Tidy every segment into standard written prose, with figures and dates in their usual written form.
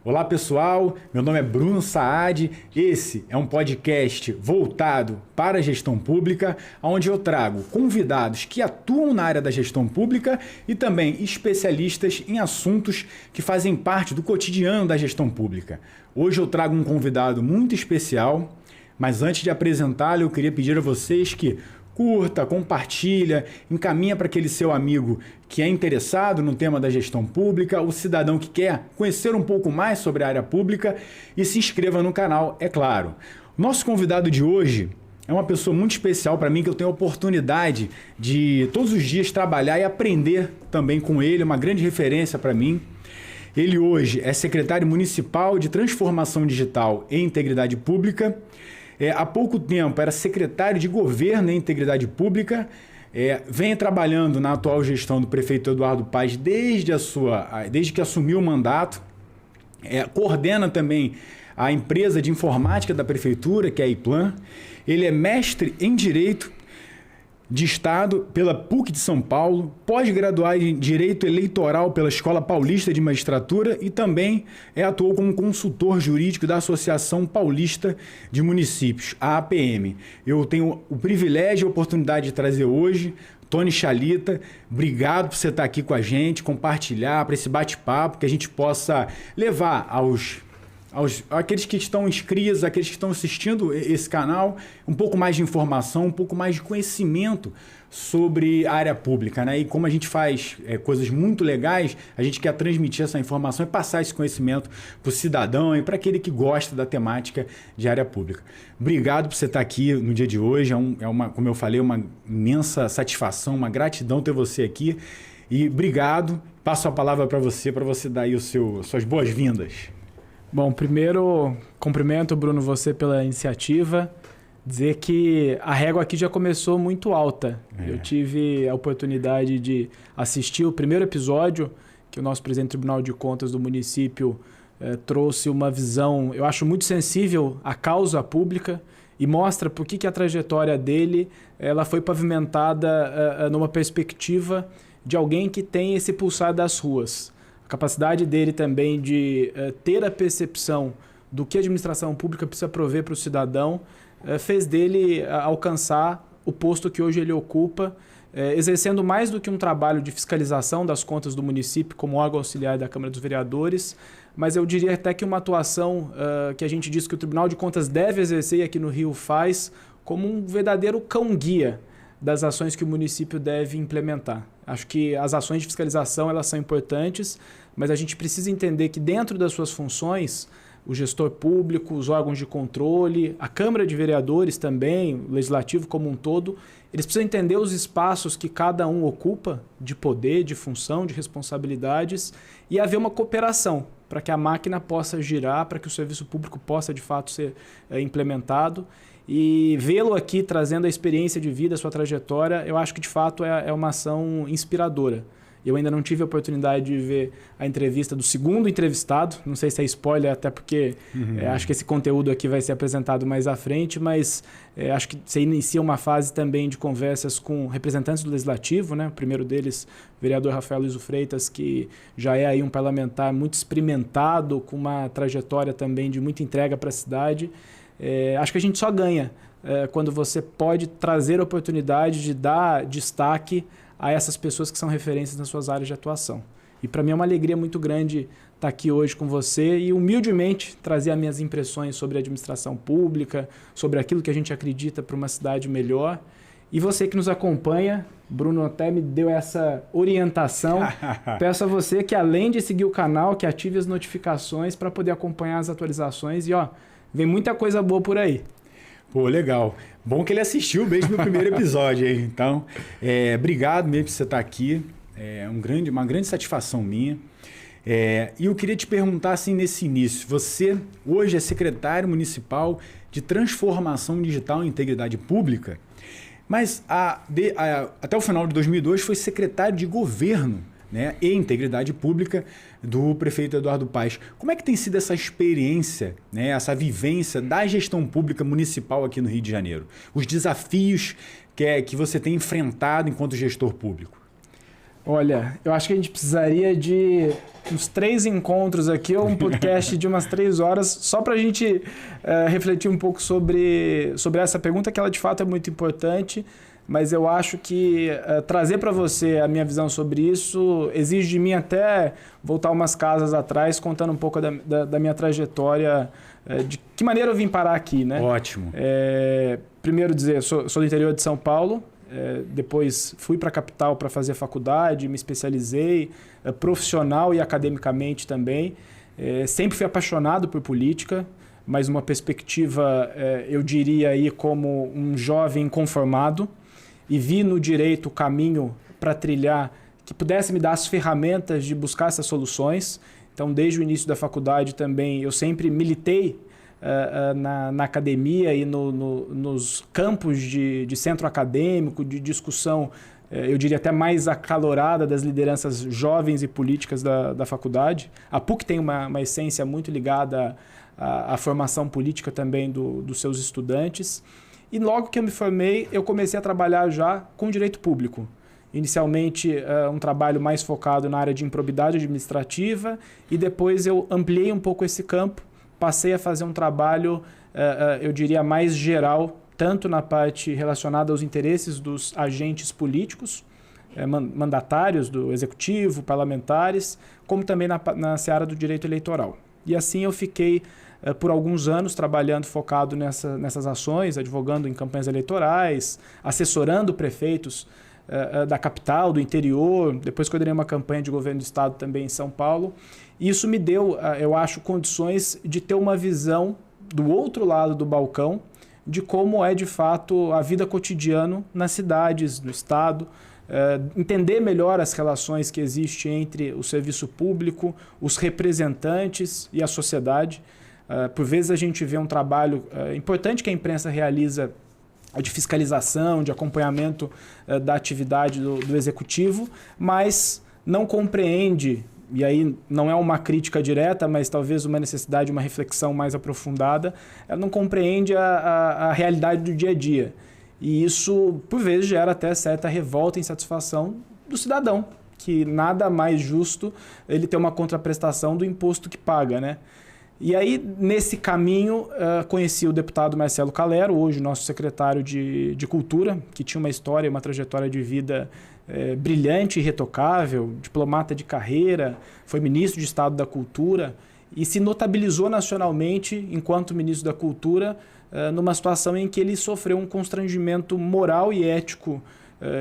Olá pessoal, meu nome é Bruno Saad, esse é um podcast voltado para a gestão pública, onde eu trago convidados que atuam na área da gestão pública e também especialistas em assuntos que fazem parte do cotidiano da gestão pública. Hoje eu trago um convidado muito especial, mas antes de apresentá-lo eu queria pedir a vocês que curta, compartilha, encaminha para aquele seu amigo que é interessado no tema da gestão pública, o cidadão que quer conhecer um pouco mais sobre a área pública e se inscreva no canal, é claro. Nosso convidado de hoje é uma pessoa muito especial para mim, que eu tenho a oportunidade de todos os dias trabalhar e aprender também com ele, uma grande referência para mim. Ele hoje é secretário municipal de Transformação Digital e Integridade Pública. Há pouco tempo era secretário de Governo e Integridade Pública, vem trabalhando na atual gestão do prefeito Eduardo Paes desde que assumiu o mandato, coordena também a empresa de informática da prefeitura, que é a IPLAN. Ele é mestre em Direito de Estado pela PUC de São Paulo, pós-graduado em Direito Eleitoral pela Escola Paulista de Magistratura e também atuou como consultor jurídico da Associação Paulista de Municípios, a APM. Eu tenho o privilégio e a oportunidade de trazer hoje Tony Chalita. Obrigado por você estar aqui com a gente, compartilhar para esse bate-papo, que a gente possa levar aqueles que estão inscritos, aqueles que estão assistindo esse canal, um pouco mais de informação, um pouco mais de conhecimento sobre a área pública, né? E como a gente faz coisas muito legais, a gente quer transmitir essa informação e passar esse conhecimento para o cidadão e para aquele que gosta da temática de área pública. Obrigado por você estar aqui no dia de hoje, como eu falei, uma imensa satisfação, uma gratidão ter você aqui. E obrigado, passo a palavra para você dar aí suas boas-vindas. Bom, primeiro, cumprimento, Bruno, você pela iniciativa. Dizer que a régua aqui já começou muito alta. Eu tive a oportunidade de assistir o primeiro episódio, que o nosso presidente do Tribunal de Contas do município trouxe uma visão, eu acho, muito sensível à causa pública e mostra por que a trajetória dele ela foi pavimentada numa perspectiva de alguém que tem esse pulsar das ruas. A capacidade dele também de ter a percepção do que a administração pública precisa prover para o cidadão fez dele alcançar o posto que hoje ele ocupa, exercendo mais do que um trabalho de fiscalização das contas do município como órgão auxiliar da Câmara dos Vereadores, mas eu diria até que uma atuação que a gente diz que o Tribunal de Contas deve exercer e aqui no Rio faz como um verdadeiro cão-guia das ações que o município deve implementar. Acho que as ações de fiscalização elas são importantes, mas a gente precisa entender que dentro das suas funções, o gestor público, os órgãos de controle, a Câmara de Vereadores também, o Legislativo como um todo, eles precisam entender os espaços que cada um ocupa de poder, de função, de responsabilidades e haver uma cooperação para que a máquina possa girar, para que o serviço público possa de fato ser implementado. E vê-lo aqui trazendo a experiência de vida, a sua trajetória, eu acho que de fato é uma ação inspiradora. Eu ainda não tive a oportunidade de ver a entrevista do segundo entrevistado, não sei se é spoiler, até porque acho que esse conteúdo aqui vai ser apresentado mais à frente, mas acho que você inicia uma fase também de conversas com representantes do Legislativo, né? O primeiro deles, o vereador Rafael Luiz Freitas, que já é aí um parlamentar muito experimentado, com uma trajetória também de muita entrega para a cidade. Acho que a gente só ganha quando você pode trazer a oportunidade de dar destaque a essas pessoas que são referências nas suas áreas de atuação. E para mim é uma alegria muito grande estar aqui hoje com você e humildemente trazer as minhas impressões sobre a administração pública, sobre aquilo que a gente acredita para uma cidade melhor. E você que nos acompanha, Bruno até me deu essa orientação. Peço a você que, além de seguir o canal, que ative as notificações para poder acompanhar as atualizações. E vem muita coisa boa por aí. Pô, legal. Bom que ele assistiu mesmo no primeiro episódio aí. Então, obrigado mesmo por você estar aqui. Uma grande satisfação minha. E eu queria te perguntar assim nesse início. Você hoje é secretário municipal de Transformação Digital e Integridade Pública, mas até o final de 2002 foi secretário de Governo, né, e Integridade Pública do prefeito Eduardo Paes. Como é que tem sido essa experiência, né, essa vivência da gestão pública municipal aqui no Rio de Janeiro? Os desafios que você tem enfrentado enquanto gestor público? Olha, eu acho que a gente precisaria de uns 3 encontros aqui, ou um podcast de umas 3 horas, só para a gente refletir um pouco sobre essa pergunta, que ela de fato é muito importante, mas eu acho que trazer para você a minha visão sobre isso exige de mim até voltar umas casas atrás, contando um pouco da minha trajetória, de que maneira eu vim parar aqui, né? Ótimo. Primeiro dizer, sou do interior de São Paulo. Depois fui para a capital para fazer faculdade, me especializei profissional e academicamente também. Sempre fui apaixonado por política, mas uma perspectiva, eu diria aí, como um jovem inconformado, e vi no direito o caminho para trilhar que pudesse me dar as ferramentas de buscar essas soluções. Então, desde o início da faculdade também, eu sempre militei na academia e nos campos de centro acadêmico, de discussão, eu diria até mais acalorada das lideranças jovens e políticas da faculdade. A PUC tem uma essência muito ligada à formação política também dos seus estudantes. E logo que eu me formei, eu comecei a trabalhar já com direito público. Inicialmente, um trabalho mais focado na área de improbidade administrativa, e depois eu ampliei um pouco esse campo. Passei a fazer um trabalho, eu diria, mais geral, tanto na parte relacionada aos interesses dos agentes políticos, mandatários do executivo, parlamentares, como também na seara do direito eleitoral. E assim eu fiquei, por alguns anos, trabalhando focado nessas ações, advogando em campanhas eleitorais, assessorando prefeitos da capital, do interior. Depois coordenei uma campanha de governo do estado também em São Paulo. Isso me deu, eu acho, condições de ter uma visão do outro lado do balcão de como é de fato a vida cotidiana nas cidades, no estado, entender melhor as relações que existem entre o serviço público, os representantes e a sociedade. Por vezes a gente vê um trabalho importante que a imprensa realiza de fiscalização, de acompanhamento da atividade do executivo, mas não compreende, e aí não é uma crítica direta, mas talvez uma necessidade, uma reflexão mais aprofundada, ela não compreende a realidade do dia a dia. E isso, por vezes, gera até certa revolta e insatisfação do cidadão, que nada mais justo ele ter uma contraprestação do imposto que paga, né? E aí, nesse caminho, conheci o deputado Marcelo Calero, hoje nosso secretário de Cultura, que tinha uma história, uma trajetória de vida brilhante e irretocável, diplomata de carreira, foi ministro de Estado da Cultura e se notabilizou nacionalmente enquanto ministro da Cultura numa situação em que ele sofreu um constrangimento moral e ético,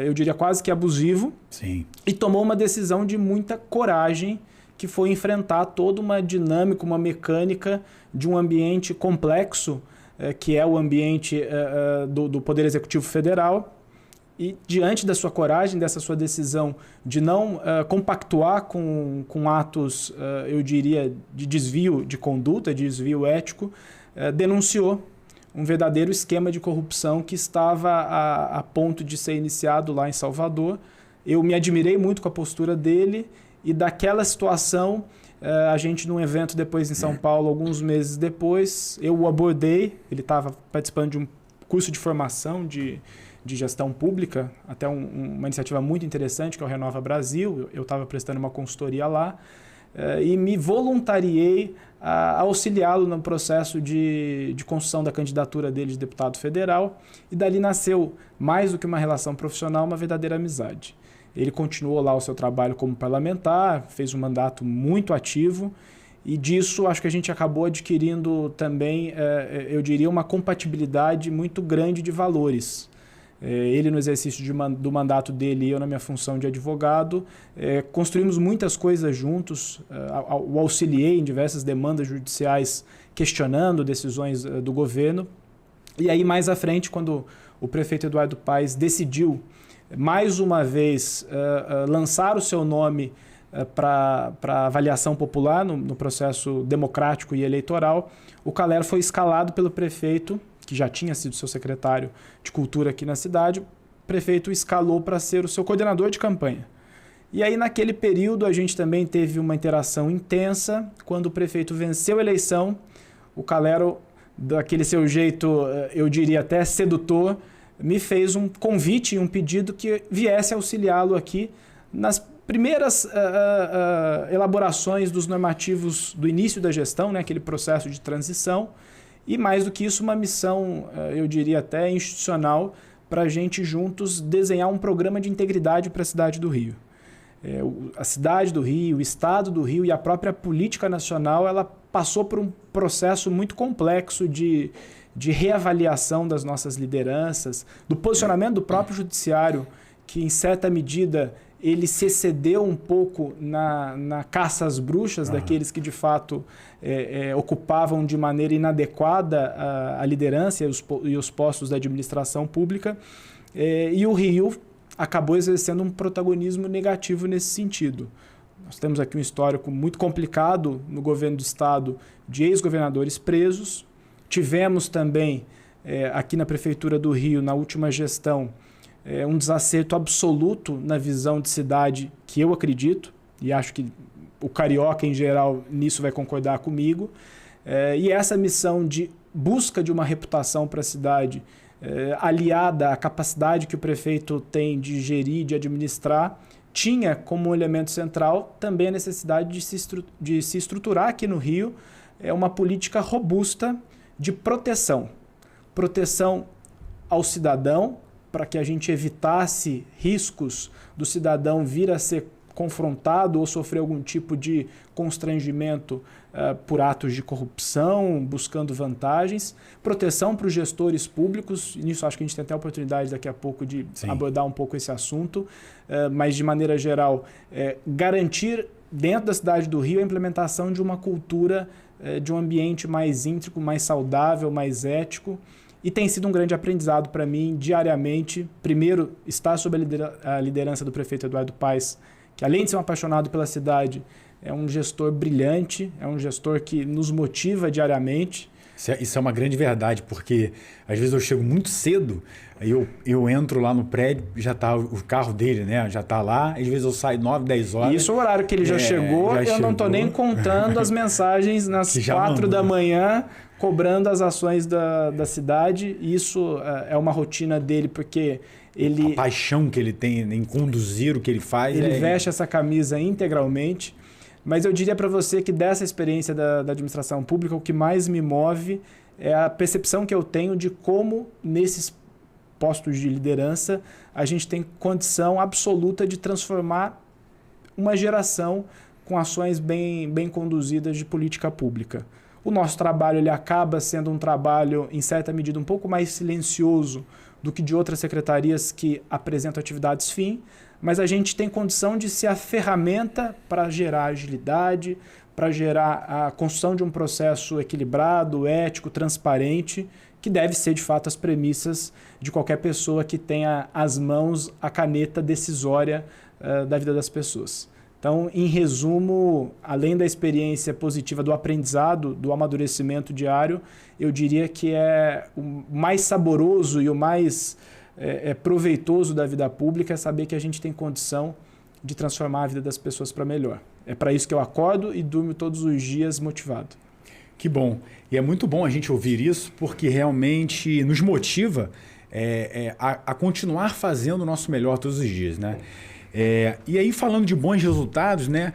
eu diria quase que abusivo. Sim. E tomou uma decisão de muita coragem, que foi enfrentar toda uma dinâmica, uma mecânica de um ambiente complexo, que é o ambiente do Poder Executivo Federal. E diante da sua coragem, dessa sua decisão de não compactuar com atos, eu diria, de desvio de conduta, de desvio ético, denunciou um verdadeiro esquema de corrupção que estava a ponto de ser iniciado lá em Salvador. Eu me admirei muito com a postura dele. E daquela situação, a gente num evento depois em São Paulo, alguns meses depois, eu o abordei, ele estava participando de um curso de formação de gestão pública, até uma iniciativa muito interessante, que é o Renova Brasil. Eu estava prestando uma consultoria lá e me voluntariei a auxiliá-lo no processo de construção da candidatura dele de deputado federal, e dali nasceu, mais do que uma relação profissional, uma verdadeira amizade. Ele continuou lá o seu trabalho como parlamentar, fez um mandato muito ativo, e disso acho que a gente acabou adquirindo também, eu diria, uma compatibilidade muito grande de valores. Ele no exercício do mandato dele e eu na minha função de advogado, construímos muitas coisas juntos, o auxiliei em diversas demandas judiciais questionando decisões do governo. E aí mais à frente, quando o prefeito Eduardo Paes decidiu mais uma vez lançar o seu nome para avaliação popular no processo democrático e eleitoral, o Calero foi escalado pelo prefeito, que já tinha sido seu secretário de Cultura aqui na cidade. O prefeito escalou para ser o seu coordenador de campanha. E aí, naquele período, a gente também teve uma interação intensa. Quando o prefeito venceu a eleição, o Calero, daquele seu jeito, eu diria até sedutor, me fez um convite e um pedido que viesse auxiliá-lo aqui nas primeiras elaborações dos normativos do início da gestão, né, aquele processo de transição, e mais do que isso, uma missão, eu diria até institucional, para a gente juntos desenhar um programa de integridade para a cidade do Rio. A cidade do Rio, o estado do Rio e a própria política nacional, ela passou por um processo muito complexo de reavaliação das nossas lideranças, do posicionamento do próprio judiciário, que em certa medida ele se excedeu um pouco na caça às bruxas daqueles que de fato ocupavam de maneira inadequada a liderança e os postos da administração pública, e o Rio acabou exercendo um protagonismo negativo nesse sentido. Nós temos aqui um histórico muito complicado no governo do estado de ex-governadores presos. Tivemos também aqui na Prefeitura do Rio, na última gestão, um desacerto absoluto na visão de cidade que eu acredito, e acho que o carioca em geral nisso vai concordar comigo, e essa missão de busca de uma reputação para a cidade, aliada à capacidade que o prefeito tem de gerir, de administrar, tinha como elemento central também a necessidade de se estruturar aqui no Rio uma política robusta de proteção ao cidadão, para que a gente evitasse riscos do cidadão vir a ser confrontado ou sofrer algum tipo de constrangimento por atos de corrupção, buscando vantagens, proteção para os gestores públicos, e nisso acho que a gente tem até a oportunidade daqui a pouco de abordar um pouco esse assunto, mas de maneira geral, garantir dentro da cidade do Rio a implementação de uma cultura de um ambiente mais íntegro, mais saudável, mais ético. E tem sido um grande aprendizado para mim diariamente. Primeiro, estar sob a liderança do prefeito Eduardo Paes, que além de ser um apaixonado pela cidade, é um gestor brilhante, é um gestor que nos motiva diariamente. Isso é uma grande verdade, porque às vezes eu chego muito cedo, aí eu entro lá no prédio, já está o carro dele, né? Já está lá, às vezes eu saio 9, 10 horas. E isso é o horário que ele já chegou, não estou nem contando as mensagens nas 4 da manhã, cobrando as ações da cidade. Isso é uma rotina dele, porque ele... A paixão que ele tem em conduzir o que ele faz. Ele veste essa camisa integralmente. Mas eu diria para você que dessa experiência da administração pública, o que mais me move é a percepção que eu tenho de como, nesses postos de liderança, a gente tem condição absoluta de transformar uma geração com ações bem conduzidas de política pública. O nosso trabalho ele acaba sendo um trabalho, em certa medida, um pouco mais silencioso do que de outras secretarias que apresentam atividades fim, mas a gente tem condição de ser a ferramenta para gerar agilidade, para gerar a construção de um processo equilibrado, ético, transparente, que deve ser, de fato, as premissas de qualquer pessoa que tenha às mãos a caneta decisória da vida das pessoas. Então, em resumo, além da experiência positiva do aprendizado, do amadurecimento diário, eu diria que é o mais saboroso e o mais proveitoso da vida pública é saber que a gente tem condição de transformar a vida das pessoas para melhor. É para isso que eu acordo e durmo todos os dias motivado. Que bom. E é muito bom a gente ouvir isso, porque realmente nos motiva a continuar fazendo o nosso melhor todos os dias, né? E aí, falando de bons resultados, né?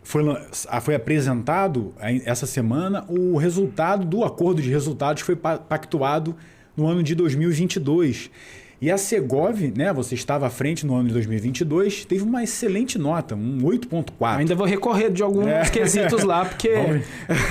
Foi apresentado essa semana o resultado do acordo de resultados que foi pactuado no ano de 2022. E a Segov, né, você estava à frente no ano de 2022, teve uma excelente nota, um 8,4. Ainda vou recorrer de alguns quesitos lá, porque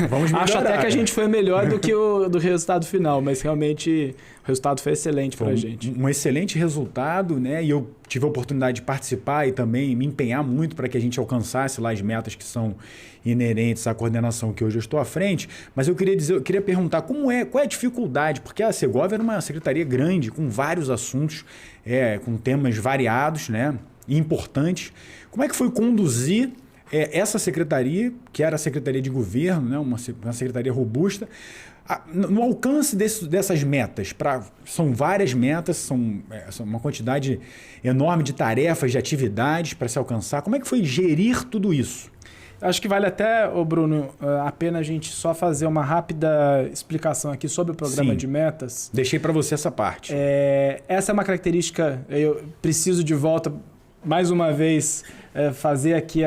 vamos melhorar, acho até que a gente foi melhor do que do resultado final, mas realmente o resultado foi excelente para a gente. Um excelente resultado, né? E eu tive a oportunidade de participar e também me empenhar muito para que a gente alcançasse lá as metas que são inerentes à coordenação que hoje eu estou à frente. Mas eu queria perguntar qual é a dificuldade, porque a Segov era uma secretaria grande, com vários assuntos, com temas variados, né? E importantes. Como é que foi conduzir essa secretaria, que era a Secretaria de Governo, né? Uma secretaria robusta, no alcance dessas metas? São várias metas, são uma quantidade enorme de tarefas, de atividades para se alcançar. Como é que foi gerir tudo isso? Acho que vale até, Bruno, a pena a gente só fazer uma rápida explicação aqui sobre o programa de metas. Deixei para você essa parte. Essa é uma característica, eu preciso de volta, mais uma vez, fazer aqui,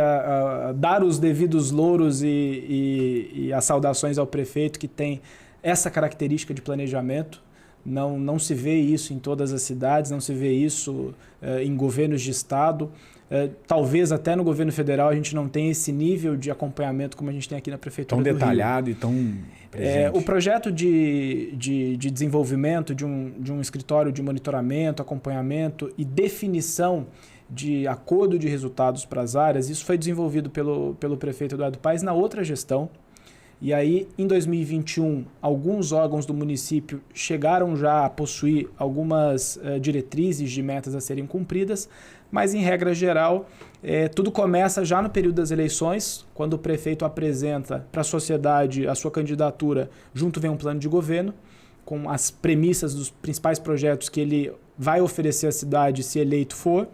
dar os devidos louros e as saudações ao prefeito, que tem essa característica de planejamento. Não se vê isso em todas as cidades, não se vê isso em governos de estado. Talvez até no governo federal a gente não tenha esse nível de acompanhamento como a gente tem aqui na Prefeitura do Rio. Tão detalhado e tão presente. O projeto de desenvolvimento de um escritório de monitoramento, acompanhamento e definição de acordo de resultados para as áreas, isso foi desenvolvido pelo prefeito Eduardo Paes na outra gestão. E aí, em 2021, alguns órgãos do município chegaram já a possuir algumas diretrizes de metas a serem cumpridas, mas, em regra geral, tudo começa já no período das eleições, quando o prefeito apresenta para a sociedade a sua candidatura, junto vem um plano de governo, com as premissas dos principais projetos que ele vai oferecer à cidade se eleito for.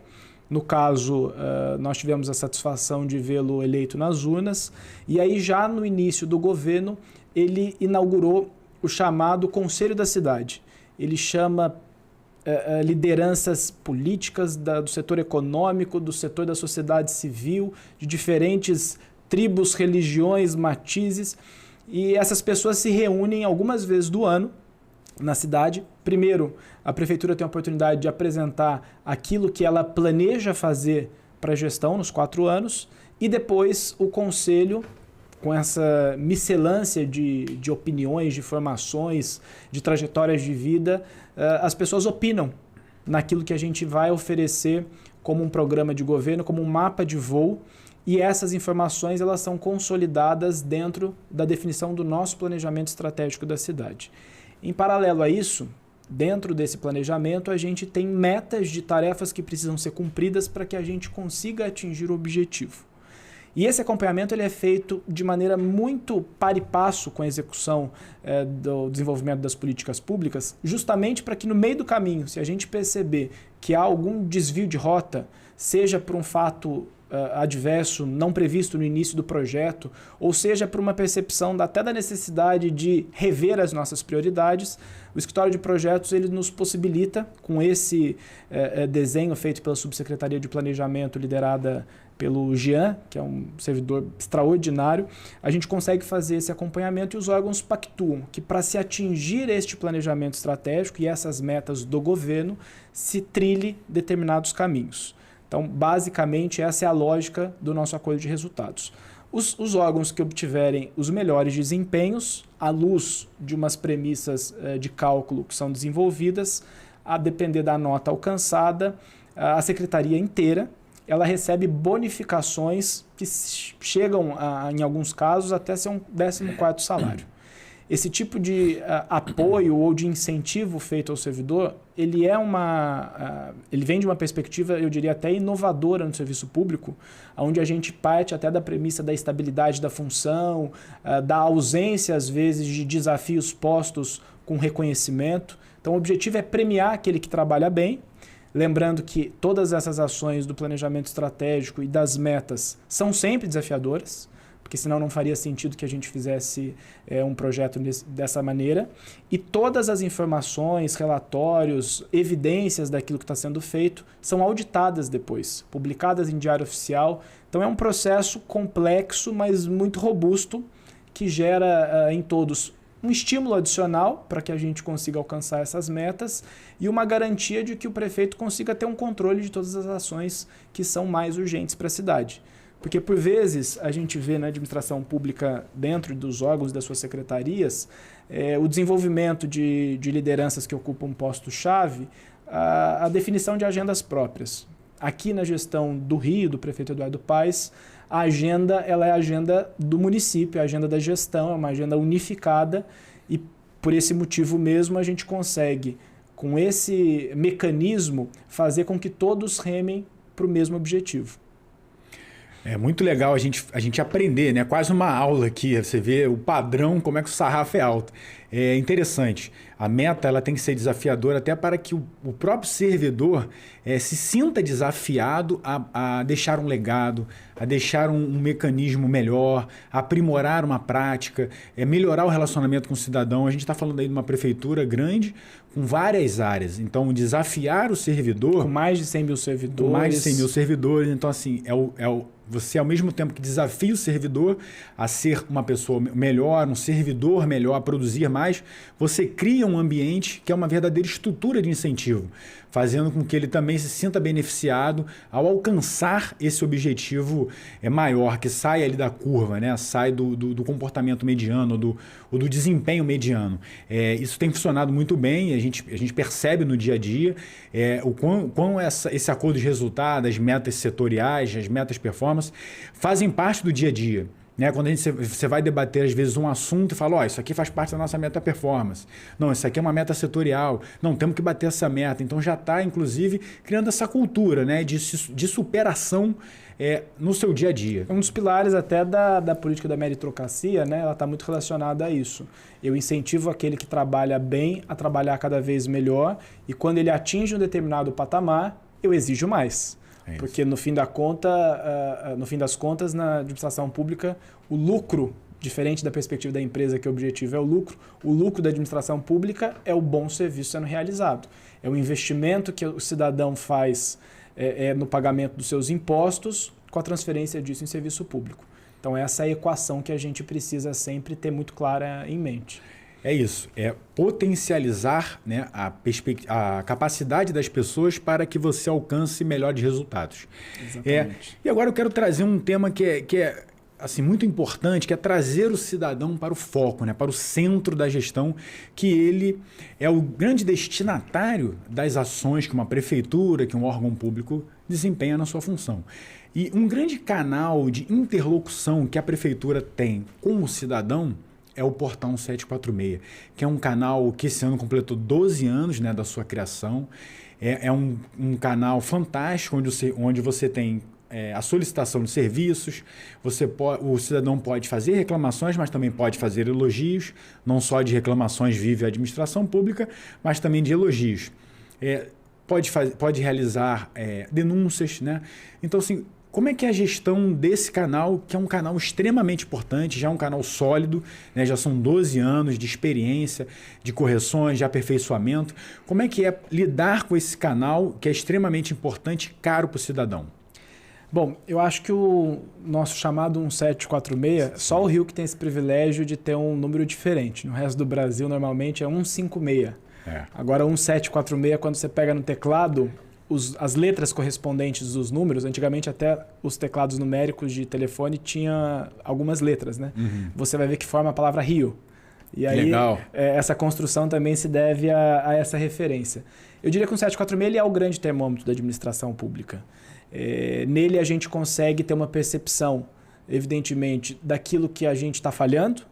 No caso, nós tivemos a satisfação de vê-lo eleito nas urnas. E aí, já no início do governo, ele inaugurou o chamado Conselho da Cidade. Ele chama lideranças políticas do setor econômico, do setor da sociedade civil, de diferentes tribos, religiões, matizes. E essas pessoas se reúnem algumas vezes do ano na cidade. Primeiro, a prefeitura tem a oportunidade de apresentar aquilo que ela planeja fazer para a gestão nos 4 anos, e depois o conselho, com essa miscelância de opiniões, de informações, de trajetórias de vida, as pessoas opinam naquilo que a gente vai oferecer como um programa de governo, como um mapa de voo, e essas informações elas são consolidadas dentro da definição do nosso planejamento estratégico da cidade. Em paralelo a isso, dentro desse planejamento, a gente tem metas de tarefas que precisam ser cumpridas para que a gente consiga atingir o objetivo. E esse acompanhamento ele é feito de maneira muito par e passo com a execução do desenvolvimento das políticas públicas, justamente para que no meio do caminho, se a gente perceber que há algum desvio de rota, seja por um fato adverso não previsto no início do projeto, ou seja por uma percepção até da necessidade de rever as nossas prioridades, o escritório de projetos ele nos possibilita, com esse desenho feito pela Subsecretaria de Planejamento liderada pelo Jean, que é um servidor extraordinário, a gente consegue fazer esse acompanhamento e os órgãos pactuam que para se atingir este planejamento estratégico e essas metas do governo, se trilhe determinados caminhos. Então, basicamente, essa é a lógica do nosso acordo de resultados. Os órgãos que obtiverem os melhores desempenhos, à luz de umas premissas de cálculo que são desenvolvidas, a depender da nota alcançada, a secretaria inteira ela recebe bonificações que chegam, em alguns casos, até ser um 14º salário. Esse tipo de apoio ou de incentivo feito ao servidor, ele vem de uma perspectiva, eu diria até inovadora no serviço público, onde a gente parte até da premissa da estabilidade da função, da ausência, às vezes, de desafios postos com reconhecimento. Então, o objetivo é premiar aquele que trabalha bem, lembrando que todas essas ações do planejamento estratégico e das metas são sempre desafiadoras, porque senão não faria sentido que a gente fizesse um projeto dessa maneira. E todas as informações, relatórios, evidências daquilo que está sendo feito são auditadas depois, publicadas em diário oficial. Então é um processo complexo, mas muito robusto, que gera em todos um estímulo adicional para que a gente consiga alcançar essas metas e uma garantia de que o prefeito consiga ter um controle de todas as ações que são mais urgentes para a cidade. Porque, por vezes, a gente vê na administração pública, dentro dos órgãos das suas secretarias, o desenvolvimento de lideranças que ocupam posto-chave, a definição de agendas próprias. Aqui na gestão do Rio, do prefeito Eduardo Paes, a agenda ela é a agenda do município, a agenda da gestão, é uma agenda unificada e, por esse motivo mesmo, a gente consegue, com esse mecanismo, fazer com que todos remem para o mesmo objetivo. É muito legal a gente aprender, né? Quase uma aula aqui, você vê o padrão, como é que o sarrafo é alto. É interessante. A meta ela tem que ser desafiadora até para que o próprio servidor se sinta desafiado a deixar um legado, a deixar um mecanismo melhor, a aprimorar uma prática, melhorar o relacionamento com o cidadão. A gente está falando aí de uma prefeitura grande com várias áreas. Então, desafiar o servidor... Com mais de 100 mil servidores. Com mais de 100 mil servidores. Então, assim, você, ao mesmo tempo que desafia o servidor a ser uma pessoa melhor, um servidor melhor, a produzir mais, você cria um ambiente que é uma verdadeira estrutura de incentivo, fazendo com que ele também se sinta beneficiado ao alcançar esse objetivo maior, que sai ali da curva, né? Sai do comportamento mediano, ou do desempenho mediano. Isso tem funcionado muito bem, a gente percebe no dia a dia o quão esse acordo de resultado, as metas setoriais, as metas performance, fazem parte do dia a dia. Né? Quando você vai debater, às vezes, um assunto e fala, isso aqui faz parte da nossa meta performance. Não, isso aqui é uma meta setorial. Não, temos que bater essa meta. Então já está, inclusive, criando essa cultura, né, de superação no seu dia a dia. Um dos pilares até da política da meritocracia, né, ela está muito relacionada a isso. Eu incentivo aquele que trabalha bem a trabalhar cada vez melhor e quando ele atinge um determinado patamar, eu exijo mais. Porque no fim das contas, na administração pública, o lucro, diferente da perspectiva da empresa, que o objetivo é o lucro da administração pública é o bom serviço sendo realizado. É o investimento que o cidadão faz no pagamento dos seus impostos com a transferência disso em serviço público. Então essa é a equação que a gente precisa sempre ter muito clara em mente. É isso, potencializar, né, a capacidade das pessoas para que você alcance melhores resultados. Exatamente. E agora eu quero trazer um tema que é assim, muito importante, que é trazer o cidadão para o foco, né, para o centro da gestão, que ele é o grande destinatário das ações que uma prefeitura, que um órgão público desempenha na sua função. E um grande canal de interlocução que a prefeitura tem com o cidadão é o Portal 146, que é um canal que esse ano completou 12 anos, né, da sua criação. É um canal fantástico onde você tem a solicitação de serviços, o cidadão pode fazer reclamações, mas também pode fazer elogios, não só de reclamações vive a administração pública, mas também de elogios. Pode realizar denúncias, né? Então, assim, como é que é a gestão desse canal, que é um canal extremamente importante, já é um canal sólido, né? Já são 12 anos de experiência, de correções, de aperfeiçoamento. Como é que é lidar com esse canal, que é extremamente importante e caro para o cidadão? Bom, eu acho que o nosso chamado 1746, só o Rio que tem esse privilégio de ter um número diferente. No resto do Brasil, normalmente, é 156. Agora, 1746, quando você pega no teclado, as letras correspondentes dos números, antigamente até os teclados numéricos de telefone tinham algumas letras, né? Uhum. Você vai ver que forma a palavra Rio. E aí, legal. Essa construção também se deve a essa referência. Eu diria que o 1746 ele é o grande termômetro da administração pública. Nele a gente consegue ter uma percepção, evidentemente, daquilo que a gente está falhando,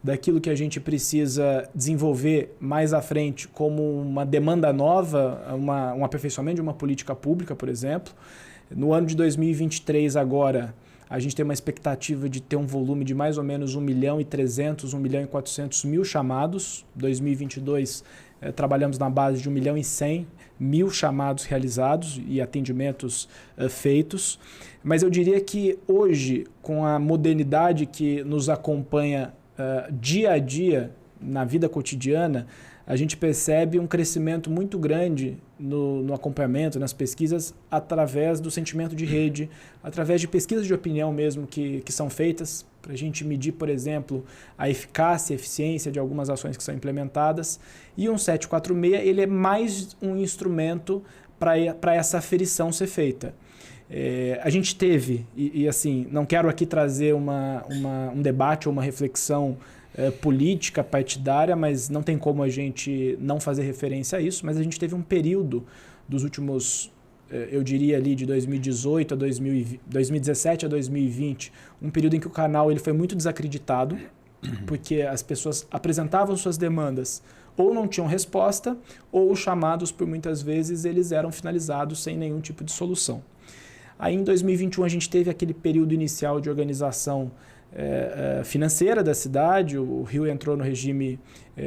daquilo que a gente precisa desenvolver mais à frente como uma demanda nova, um aperfeiçoamento de uma política pública, por exemplo. No ano de 2023 agora, a gente tem uma expectativa de ter um volume de mais ou menos 1.300.000, 1.400.000 chamados. 2022 trabalhamos na base de 1.100.000 chamados realizados e atendimentos feitos. Mas eu diria que hoje, com a modernidade que nos acompanha dia a dia, na vida cotidiana, a gente percebe um crescimento muito grande no acompanhamento, nas pesquisas, através do sentimento de rede, através de pesquisas de opinião mesmo que são feitas, para a gente medir, por exemplo, a eficácia e eficiência de algumas ações que são implementadas. E o 1746 ele é mais um instrumento para essa aferição ser feita. A gente teve, e assim, não quero aqui trazer um debate ou uma reflexão política, partidária, mas não tem como a gente não fazer referência a isso, mas a gente teve um período dos últimos, eu diria ali de 2018 a 2017 a 2020, um período em que o canal ele foi muito desacreditado, porque as pessoas apresentavam suas demandas ou não tinham resposta, ou os chamados, por muitas vezes, eles eram finalizados sem nenhum tipo de solução. Aí em 2021 a gente teve aquele período inicial de organização financeira da cidade, o Rio entrou no regime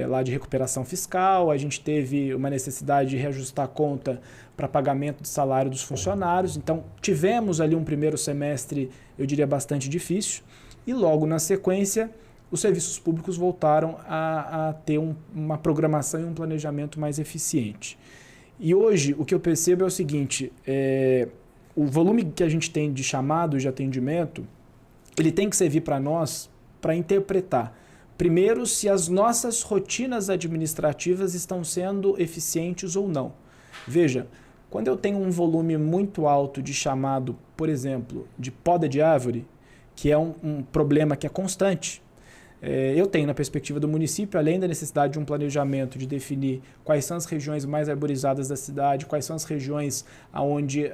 lá de recuperação fiscal, a gente teve uma necessidade de reajustar a conta para pagamento de salário dos funcionários, então tivemos ali um primeiro semestre, eu diria, bastante difícil, e logo na sequência os serviços públicos voltaram a ter uma programação e um planejamento mais eficiente. E hoje o que eu percebo é o seguinte, o volume que a gente tem de chamados de atendimento, ele tem que servir para nós para interpretar, primeiro, se as nossas rotinas administrativas estão sendo eficientes ou não. Veja, quando eu tenho um volume muito alto de chamado, por exemplo, de poda de árvore, que é um problema que é constante, eu tenho na perspectiva do município, além da necessidade de um planejamento, de definir quais são as regiões mais arborizadas da cidade, quais são as regiões onde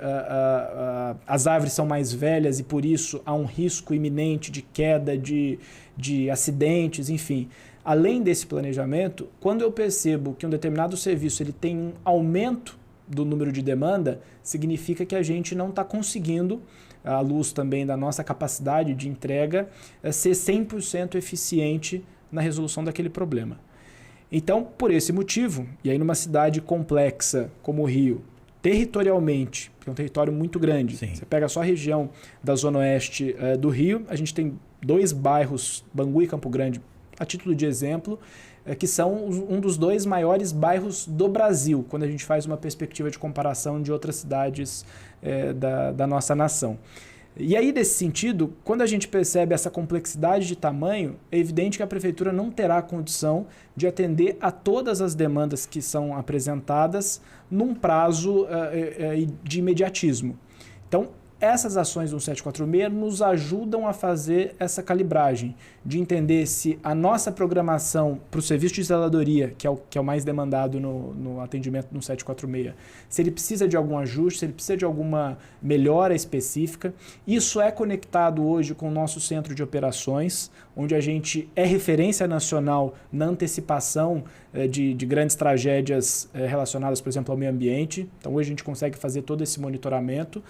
as árvores são mais velhas e por isso há um risco iminente de queda, de acidentes, enfim. Além desse planejamento, quando eu percebo que um determinado serviço ele tem um aumento do número de demanda, significa que a gente não está conseguindo, à luz também da nossa capacidade de entrega, ser 100% eficiente na resolução daquele problema. Então, por esse motivo, e aí numa cidade complexa como o Rio, territorialmente, que é um território muito grande, Sim. Você pega só a região da Zona Oeste do Rio, a gente tem 2 bairros, Bangu e Campo Grande, a título de exemplo, que são um dos 2 maiores bairros do Brasil, quando a gente faz uma perspectiva de comparação de outras cidades da nossa nação. E aí, nesse sentido, quando a gente percebe essa complexidade de tamanho, é evidente que a prefeitura não terá condição de atender a todas as demandas que são apresentadas num prazo de imediatismo. Então, essas ações do 746 nos ajudam a fazer essa calibragem, de entender se a nossa programação para o serviço de zeladoria, que é o mais demandado no atendimento no 746, se ele precisa de algum ajuste, se ele precisa de alguma melhora específica. Isso é conectado hoje com o nosso centro de operações, onde a gente é referência nacional na antecipação de grandes tragédias relacionadas, por exemplo, ao meio ambiente. Então hoje a gente consegue fazer todo esse monitoramento.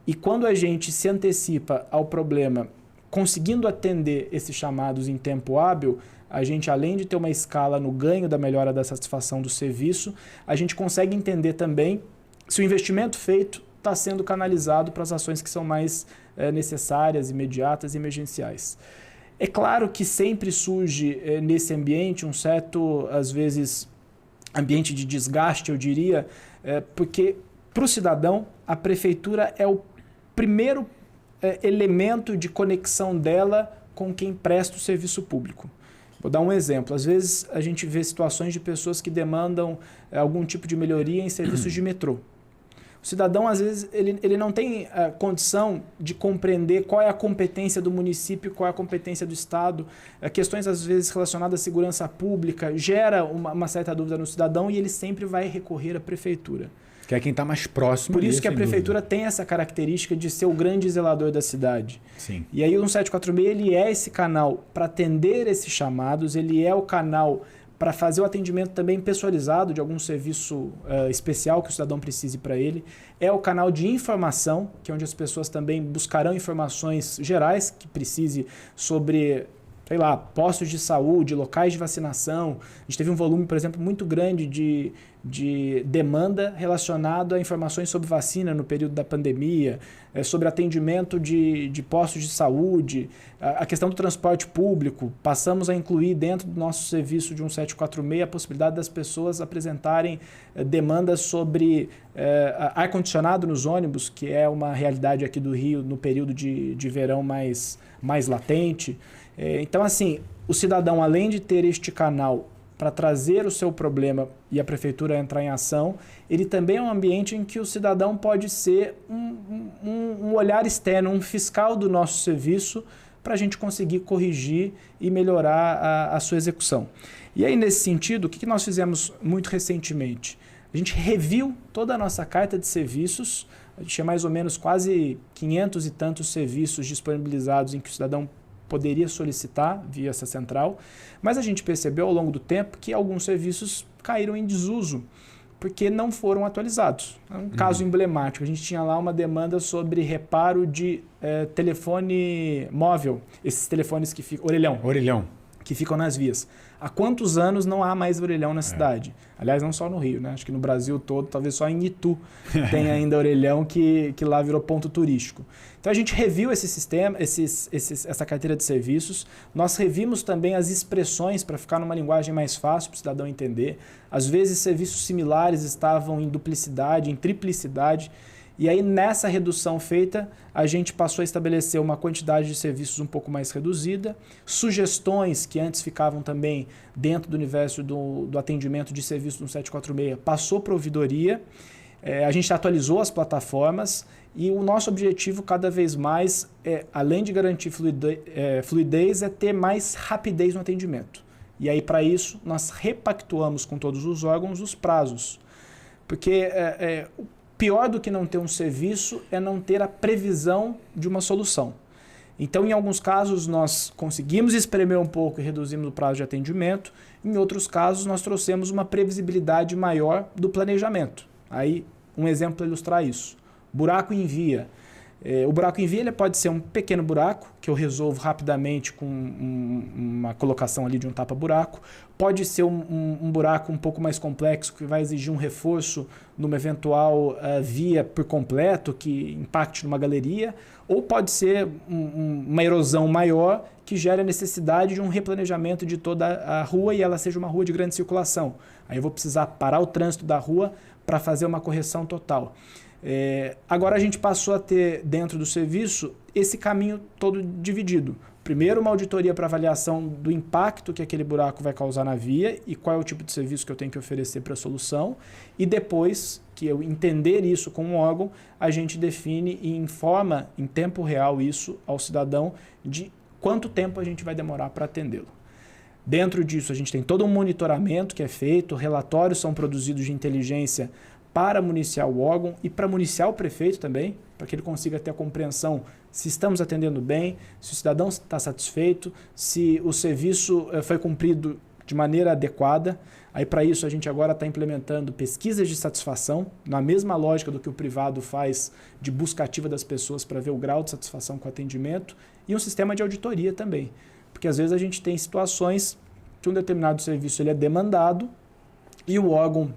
E quando a gente se antecipa ao problema, conseguindo atender esses chamados em tempo hábil, a gente, além de ter uma escala no ganho da melhora da satisfação do serviço, a gente consegue entender também se o investimento feito está sendo canalizado para as ações que são mais necessárias, imediatas e emergenciais. É claro que sempre surge nesse ambiente um certo, às vezes, ambiente de desgaste, eu diria, porque para o cidadão a prefeitura é o primeiro elemento de conexão dela com quem presta o serviço público. Vou dar um exemplo. Às vezes a gente vê situações de pessoas que demandam algum tipo de melhoria em serviços de metrô. O cidadão, às vezes, ele não tem condição de compreender qual é a competência do município, qual é a competência do Estado. Questões, às vezes, relacionadas à segurança pública, gera uma certa dúvida no cidadão e ele sempre vai recorrer à prefeitura. Que é quem está mais próximo. Por isso que a prefeitura tem essa característica de ser o grande zelador da cidade. Sim. E aí o 746 ele é esse canal para atender esses chamados, ele é o canal para fazer o atendimento também pessoalizado de algum serviço especial que o cidadão precise para ele. É o canal de informação, que é onde as pessoas também buscarão informações gerais que precise sobre, sei lá, postos de saúde, locais de vacinação. A gente teve um volume, por exemplo, muito grande de demanda relacionado a informações sobre vacina no período da pandemia, sobre atendimento de postos de saúde, a questão do transporte público. Passamos a incluir dentro do nosso serviço de 746 a possibilidade das pessoas apresentarem demandas sobre ar-condicionado nos ônibus, que é uma realidade aqui do Rio no período de verão mais latente. Então, assim, o cidadão, além de ter este canal para trazer o seu problema e a prefeitura entrar em ação, ele também é um ambiente em que o cidadão pode ser um olhar externo, um fiscal do nosso serviço, para a gente conseguir corrigir e melhorar a sua execução. E aí, nesse sentido, o que nós fizemos muito recentemente? A gente reviu toda a nossa carta de serviços, a gente tinha mais ou menos quase 500 e tantos serviços disponibilizados em que o cidadão poderia solicitar via essa central, mas a gente percebeu ao longo do tempo que alguns serviços caíram em desuso, porque não foram atualizados. É um caso emblemático. A gente tinha lá uma demanda sobre reparo de telefone móvel, esses telefones que ficam... Orelhão. Que ficam nas vias. Há quantos anos não há mais orelhão na cidade? Aliás, não só no Rio, né? Acho que no Brasil todo, talvez só em Itu tem ainda orelhão que lá virou ponto turístico. Então a gente reviu esse sistema, essa carteira de serviços. Nós revimos também as expressões para ficar numa linguagem mais fácil para o cidadão entender. Às vezes serviços similares estavam em duplicidade, em triplicidade. E aí, nessa redução feita, a gente passou a estabelecer uma quantidade de serviços um pouco mais reduzida, sugestões que antes ficavam também dentro do universo do atendimento de serviço no 746, passou para a ouvidoria, a gente atualizou as plataformas e o nosso objetivo cada vez mais, além de garantir fluidez, é ter mais rapidez no atendimento. E aí, para isso, nós repactuamos com todos os órgãos os prazos, porque pior do que não ter um serviço é não ter a previsão de uma solução. Então, em alguns casos, nós conseguimos espremer um pouco e reduzimos o prazo de atendimento. Em outros casos, nós trouxemos uma previsibilidade maior do planejamento. Aí, um exemplo para ilustrar isso. Buraco em via. O buraco em via ele pode ser um pequeno buraco, que eu resolvo rapidamente com uma colocação ali de um tapa-buraco. Pode ser um buraco um pouco mais complexo, que vai exigir um reforço numa eventual via por completo, que impacte numa galeria. Ou pode ser uma erosão maior, que gera a necessidade de um replanejamento de toda a rua e ela seja uma rua de grande circulação. Aí eu vou precisar parar o trânsito da rua para fazer uma correção total. Agora a gente passou a ter dentro do serviço esse caminho todo dividido. Primeiro, uma auditoria para avaliação do impacto que aquele buraco vai causar na via e qual é o tipo de serviço que eu tenho que oferecer para a solução. E depois que eu entender isso com um órgão, a gente define e informa em tempo real isso ao cidadão de quanto tempo a gente vai demorar para atendê-lo. Dentro disso, a gente tem todo um monitoramento que é feito, relatórios são produzidos de inteligência para municiar o órgão e para municiar o prefeito também, para que ele consiga ter a compreensão se estamos atendendo bem, se o cidadão está satisfeito, se o serviço foi cumprido de maneira adequada. Aí, para isso, a gente agora está implementando pesquisas de satisfação, na mesma lógica do que o privado faz de busca ativa das pessoas para ver o grau de satisfação com o atendimento, e um sistema de auditoria também. Porque, às vezes, a gente tem situações que um determinado serviço ele é demandado e o órgão,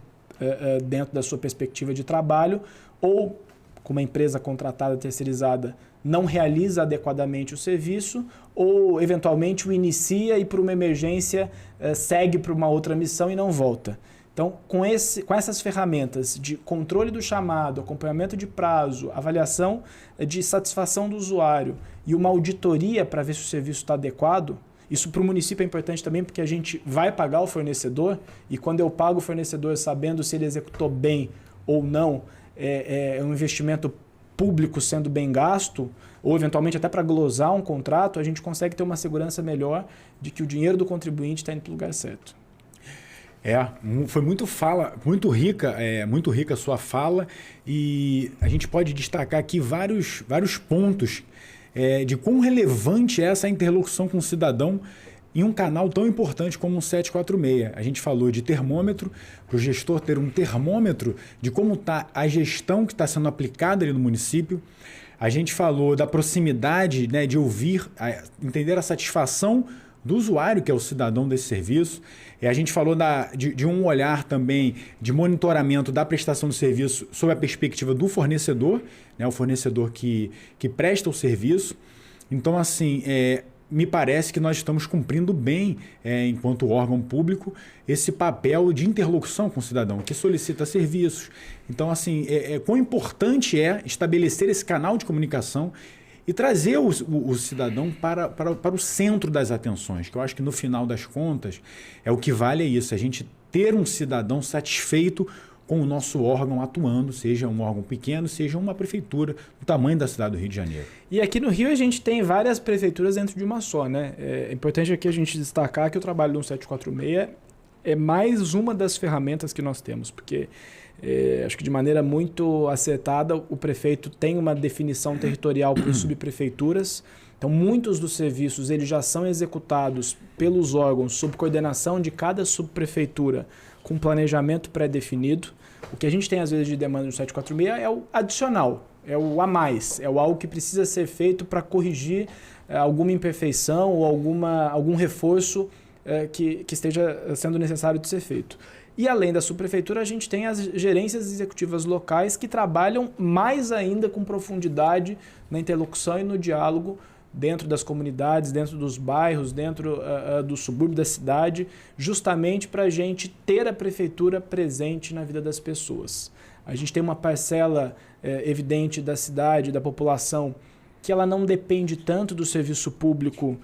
dentro da sua perspectiva de trabalho, ou com uma empresa contratada terceirizada, não realiza adequadamente o serviço, ou eventualmente o inicia e por uma emergência segue para uma outra missão e não volta. Então, com essas ferramentas de controle do chamado, acompanhamento de prazo, avaliação de satisfação do usuário e uma auditoria para ver se o serviço está adequado, isso para o município é importante também porque a gente vai pagar o fornecedor e quando eu pago o fornecedor sabendo se ele executou bem ou não, é um investimento público sendo bem gasto, ou eventualmente até para glosar um contrato, a gente consegue ter uma segurança melhor de que o dinheiro do contribuinte está indo para o lugar certo. Foi muito rica a sua fala e a gente pode destacar aqui vários pontos de quão relevante é essa interlocução com o cidadão em um canal tão importante como o 746. A gente falou de termômetro, para o gestor ter um termômetro de como está a gestão que está sendo aplicada ali no município. A gente falou da proximidade, né, de ouvir, entender a satisfação do usuário, que é o cidadão desse serviço. E a gente falou de um olhar também de monitoramento da prestação do serviço sob a perspectiva do fornecedor, né, o fornecedor que presta o serviço. Então, assim, me parece que nós estamos cumprindo bem, enquanto órgão público, esse papel de interlocução com o cidadão, que solicita serviços. Então, assim, quão importante é estabelecer esse canal de comunicação e trazer o cidadão para o centro das atenções, que eu acho que no final das contas o que vale é isso, a gente ter um cidadão satisfeito com o nosso órgão atuando, seja um órgão pequeno, seja uma prefeitura do tamanho da cidade do Rio de Janeiro. E aqui no Rio a gente tem várias prefeituras dentro de uma só, né? É importante aqui a gente destacar que o trabalho do 746 é mais uma das ferramentas que nós temos, porque acho que de maneira muito acertada o prefeito tem uma definição territorial por subprefeituras Então, muitos dos serviços eles já são executados pelos órgãos sob coordenação de cada subprefeitura com planejamento pré-definido. O que a gente tem, às vezes, de demanda no 746 é o adicional, é o a mais, é o algo que precisa ser feito para corrigir alguma imperfeição ou algum reforço que esteja sendo necessário de ser feito. E além da subprefeitura, a gente tem as gerências executivas locais que trabalham mais ainda com profundidade na interlocução e no diálogo dentro das comunidades, dentro dos bairros, dentro do subúrbio da cidade, justamente para a gente ter a prefeitura presente na vida das pessoas. A gente tem uma parcela evidente da cidade, da população, que ela não depende tanto do serviço público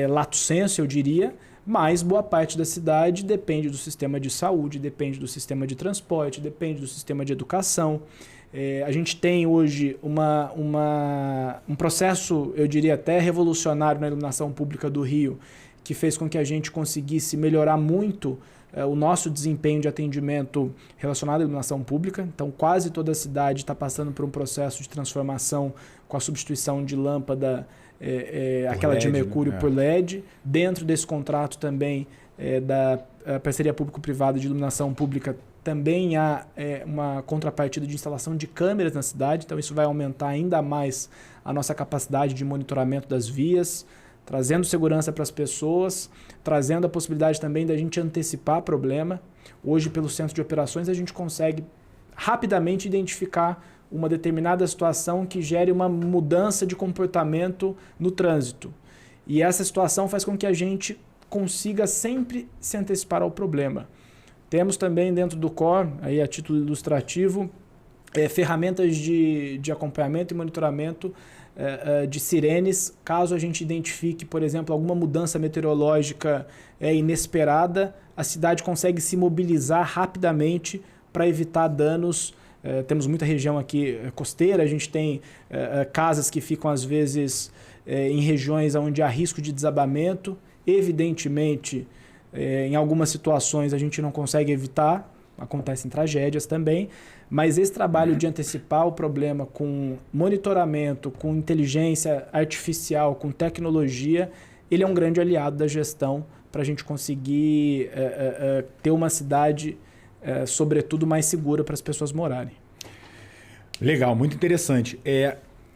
lato sensu, eu diria, mas boa parte da cidade depende do sistema de saúde, depende do sistema de transporte, depende do sistema de educação. A gente tem hoje um processo, eu diria até revolucionário na iluminação pública do Rio, que fez com que a gente conseguisse melhorar muito o nosso desempenho de atendimento relacionado à iluminação pública. Então, quase toda a cidade está passando por um processo de transformação com a substituição de lâmpada, aquela LED, de mercúrio, né? Por LED. Dentro desse contrato também da parceria público-privada de iluminação pública, também há uma contrapartida de instalação de câmeras na cidade. Então, isso vai aumentar ainda mais a nossa capacidade de monitoramento das vias, trazendo segurança para as pessoas, trazendo a possibilidade também da gente antecipar problema. Hoje, pelo centro de operações, a gente consegue rapidamente identificar uma determinada situação que gere uma mudança de comportamento no trânsito. E essa situação faz com que a gente consiga sempre se antecipar ao problema. Temos também dentro do COR, aí a título ilustrativo, ferramentas de acompanhamento e monitoramento de sirenes, caso a gente identifique, por exemplo, alguma mudança meteorológica inesperada, a cidade consegue se mobilizar rapidamente para evitar danos. Temos muita região aqui costeira, a gente tem casas que ficam às vezes em regiões onde há risco de desabamento. Evidentemente, em algumas situações a gente não consegue evitar, acontecem tragédias também, mas esse trabalho de antecipar o problema com monitoramento, com inteligência artificial, com tecnologia, ele é um grande aliado da gestão para a gente conseguir ter uma cidade, sobretudo, mais segura para as pessoas morarem. Legal, muito interessante.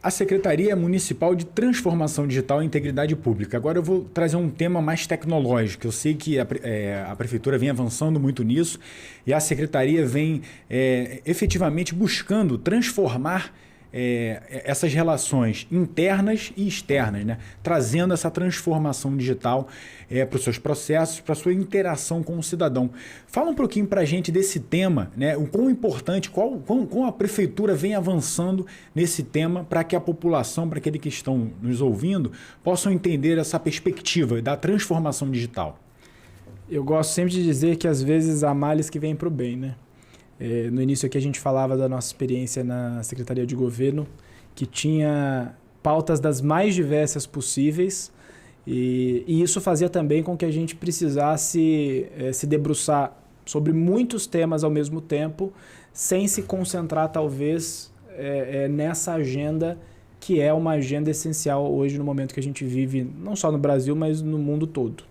A Secretaria Municipal de Transformação Digital e Integridade Pública. Agora eu vou trazer um tema mais tecnológico. Eu sei que a Prefeitura vem avançando muito nisso e a Secretaria vem efetivamente buscando transformar essas relações internas e externas, né? Trazendo essa transformação digital para os seus processos, para a sua interação com o cidadão. Fala um pouquinho para a gente desse tema, né? O quão importante, como a Prefeitura vem avançando nesse tema para que a população, para aqueles que estão nos ouvindo, possam entender essa perspectiva da transformação digital. Eu gosto sempre de dizer que às vezes há males que vêm para o bem, né? No início aqui a gente falava da nossa experiência na Secretaria de Governo, que tinha pautas das mais diversas possíveis, e isso fazia também com que a gente precisasse se debruçar sobre muitos temas ao mesmo tempo, sem se concentrar talvez nessa agenda que é uma agenda essencial hoje no momento que a gente vive, não só no Brasil, mas no mundo todo.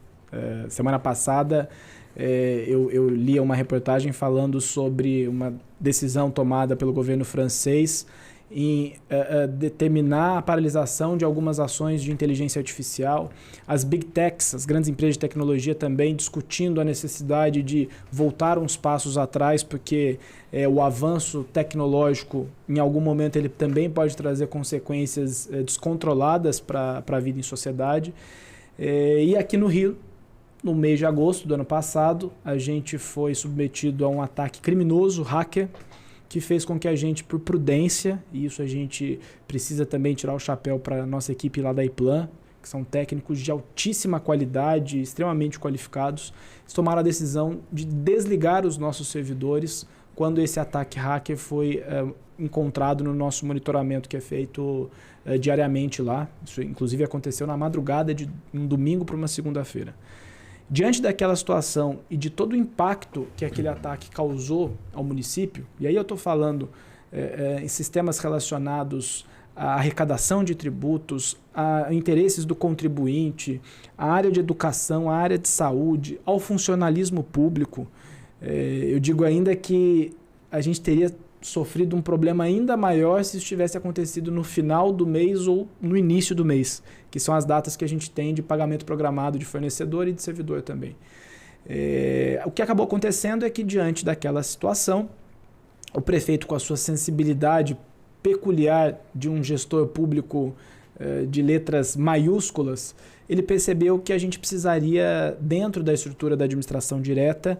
Semana passada eu li uma reportagem falando sobre uma decisão tomada pelo governo francês em determinar a paralisação de algumas ações de inteligência artificial. As Big Techs, as grandes empresas de tecnologia também discutindo a necessidade de voltar uns passos atrás, porque o avanço tecnológico, em algum momento, ele também pode trazer consequências descontroladas para a vida em sociedade. E aqui no Rio, no mês de agosto do ano passado, a gente foi submetido a um ataque criminoso, hacker, que fez com que a gente, por prudência, e isso a gente precisa também tirar o chapéu para a nossa equipe lá da IPLAN, que são técnicos de altíssima qualidade, extremamente qualificados, tomaram a decisão de desligar os nossos servidores quando esse ataque hacker foi encontrado no nosso monitoramento que é feito diariamente lá. Isso inclusive aconteceu na madrugada de um domingo para uma segunda-feira. Diante daquela situação e de todo o impacto que aquele ataque causou ao município, e aí eu estou falando em sistemas relacionados a arrecadação de tributos, a interesses do contribuinte, a área de educação, a área de saúde, ao funcionalismo público. Eu digo ainda que a gente teria sofrido um problema ainda maior se isso tivesse acontecido no final do mês ou no início do mês, que são as datas que a gente tem de pagamento programado de fornecedor e de servidor também. O que acabou acontecendo é que, diante daquela situação, o prefeito, com a sua sensibilidade peculiar de um gestor público de letras maiúsculas, ele percebeu que a gente precisaria, dentro da estrutura da administração direta,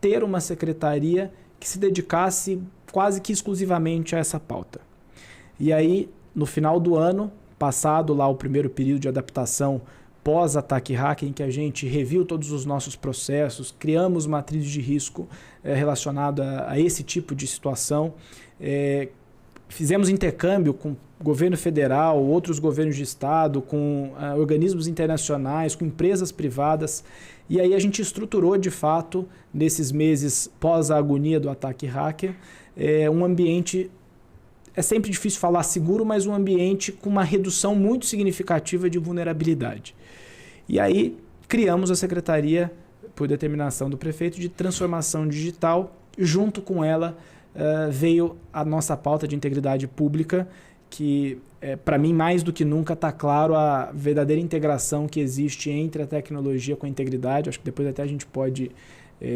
ter uma secretaria que se dedicasse quase que exclusivamente a essa pauta. E aí, no final do ano, passado lá o primeiro período de adaptação pós-ataque hacker, em que a gente reviu todos os nossos processos, criamos matriz de risco relacionada a esse tipo de situação, fizemos intercâmbio com o governo federal, outros governos de estado, com organismos internacionais, com empresas privadas, e aí a gente estruturou de fato, nesses meses pós a agonia do ataque hacker, um ambiente, é sempre difícil falar seguro, mas um ambiente com uma redução muito significativa de vulnerabilidade. E aí criamos a Secretaria, por determinação do prefeito, de Transformação Digital. Junto com ela veio a nossa pauta de integridade pública, que para mim mais do que nunca está claro a verdadeira integração que existe entre a tecnologia com a integridade. Acho que depois até a gente pode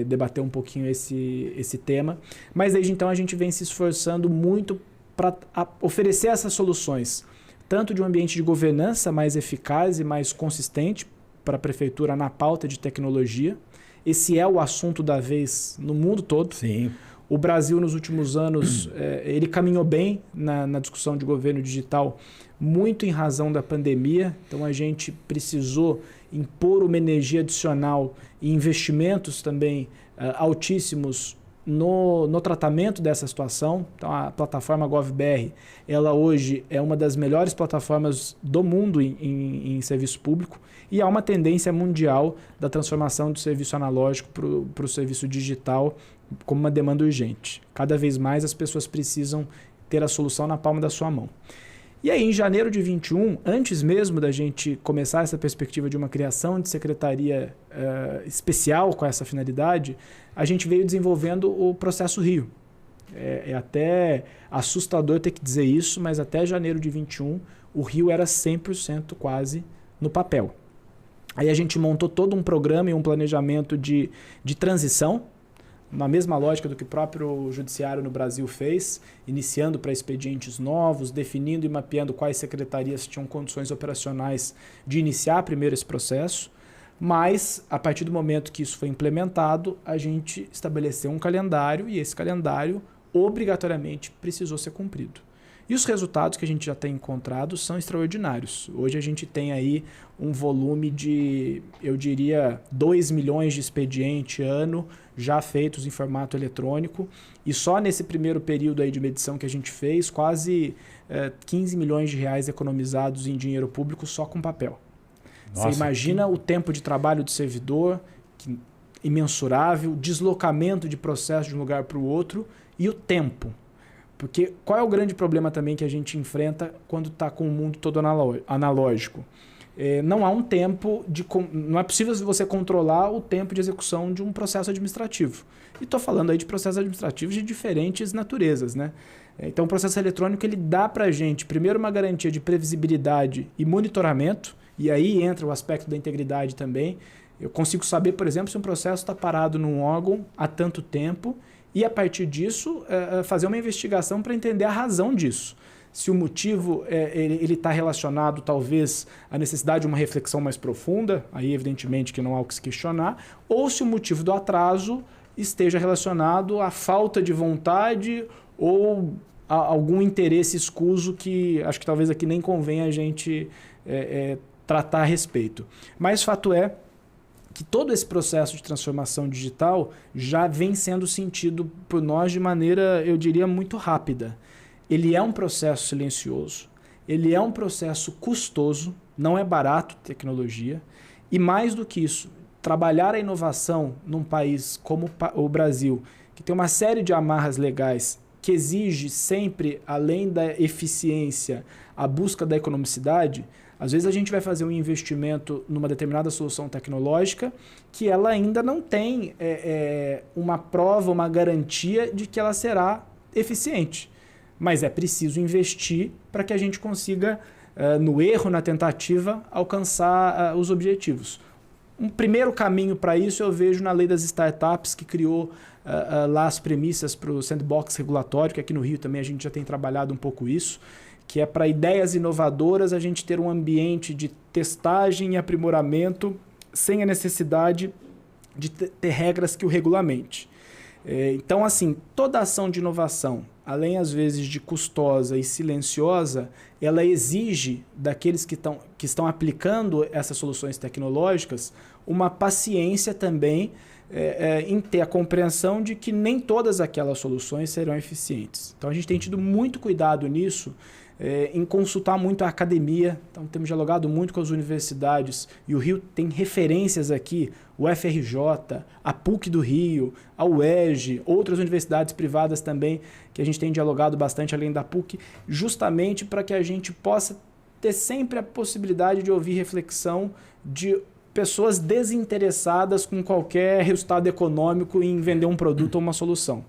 debater um pouquinho esse tema. Mas desde então a gente vem se esforçando muito para oferecer essas soluções, tanto de um ambiente de governança mais eficaz e mais consistente para a prefeitura na pauta de tecnologia. Esse é o assunto da vez no mundo todo. Sim. O Brasil, nos últimos anos, ele caminhou bem na discussão de governo digital, muito em razão da pandemia. Então, a gente precisou impor uma energia adicional e investimentos também altíssimos no tratamento dessa situação. Então, a plataforma GovBR, ela hoje é uma das melhores plataformas do mundo em serviço público, e há uma tendência mundial da transformação do serviço analógico para o serviço digital como uma demanda urgente. Cada vez mais as pessoas precisam ter a solução na palma da sua mão. E aí, em janeiro de 21, antes mesmo da gente começar essa perspectiva de uma criação de secretaria especial com essa finalidade, a gente veio desenvolvendo o Processo Rio. É até assustador ter que dizer isso, mas até janeiro de 21, o Rio era 100% quase no papel. Aí a gente montou todo um programa e um planejamento de transição, na mesma lógica do que o próprio judiciário no Brasil fez, iniciando para expedientes novos, definindo e mapeando quais secretarias tinham condições operacionais de iniciar primeiro esse processo, mas a partir do momento que isso foi implementado, a gente estabeleceu um calendário e esse calendário obrigatoriamente precisou ser cumprido. E os resultados que a gente já tem encontrado são extraordinários. Hoje a gente tem aí um volume de, eu diria, 2 milhões de expedientes ano já feitos em formato eletrônico. E só nesse primeiro período aí de medição que a gente fez, quase 15 milhões de reais economizados em dinheiro público só com papel. Nossa, você imagina o tempo de trabalho do servidor, imensurável, deslocamento de processo de um lugar para o outro e o tempo. Porque qual é o grande problema também que a gente enfrenta quando está com o mundo todo analógico? Não há um tempo não é possível você controlar o tempo de execução de um processo administrativo. E estou falando aí de processos administrativos de diferentes naturezas, né? Então o processo eletrônico ele dá para a gente, primeiro, uma garantia de previsibilidade e monitoramento, e aí entra o aspecto da integridade também. Eu consigo saber, por exemplo, se um processo está parado num órgão há tanto tempo, e a partir disso fazer uma investigação para entender a razão disso. Se o motivo ele está relacionado talvez à necessidade de uma reflexão mais profunda, aí evidentemente que não há o que se questionar, ou se o motivo do atraso esteja relacionado à falta de vontade ou a algum interesse escuso que acho que talvez aqui nem convém a gente tratar a respeito. Mas fato é que todo esse processo de transformação digital já vem sendo sentido por nós de maneira, eu diria, muito rápida. Ele é um processo silencioso, ele é um processo custoso, não é barato tecnologia, e mais do que isso, trabalhar a inovação num país como o Brasil, que tem uma série de amarras legais que exige sempre, além da eficiência, a busca da economicidade, às vezes a gente vai fazer um investimento numa determinada solução tecnológica que ela ainda não tem uma prova, uma garantia de que ela será eficiente. Mas é preciso investir para que a gente consiga, no erro, na tentativa, alcançar os objetivos. Um primeiro caminho para isso eu vejo na lei das startups, que criou lá as premissas para o sandbox regulatório, que aqui no Rio também a gente já tem trabalhado um pouco isso, que é para ideias inovadoras a gente ter um ambiente de testagem e aprimoramento sem a necessidade de ter regras que o regulamente. Então, assim, toda ação de inovação, além às vezes de custosa e silenciosa, ela exige daqueles que estão aplicando essas soluções tecnológicas uma paciência também em ter a compreensão de que nem todas aquelas soluções serão eficientes. Então a gente tem tido muito cuidado nisso, em consultar muito a academia. Então temos dialogado muito com as universidades e o Rio tem referências aqui, o FRJ, a PUC do Rio, a UERJ, outras universidades privadas também que a gente tem dialogado bastante além da PUC, justamente para que a gente possa ter sempre a possibilidade de ouvir reflexão de pessoas desinteressadas com qualquer resultado econômico em vender um produto ou uma solução.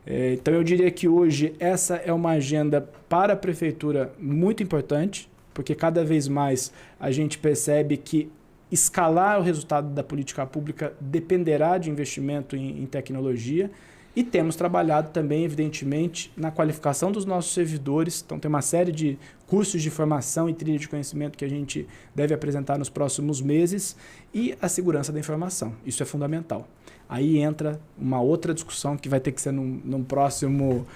Então eu diria que hoje essa é uma agenda para a prefeitura muito importante, porque cada vez mais a gente percebe que escalar o resultado da política pública dependerá de investimento em tecnologia, e temos trabalhado também, evidentemente, na qualificação dos nossos servidores. Então tem uma série de cursos de formação e trilha de conhecimento que a gente deve apresentar nos próximos meses, e a segurança da informação. Isso é fundamental. Aí entra uma outra discussão que vai ter que ser num próximo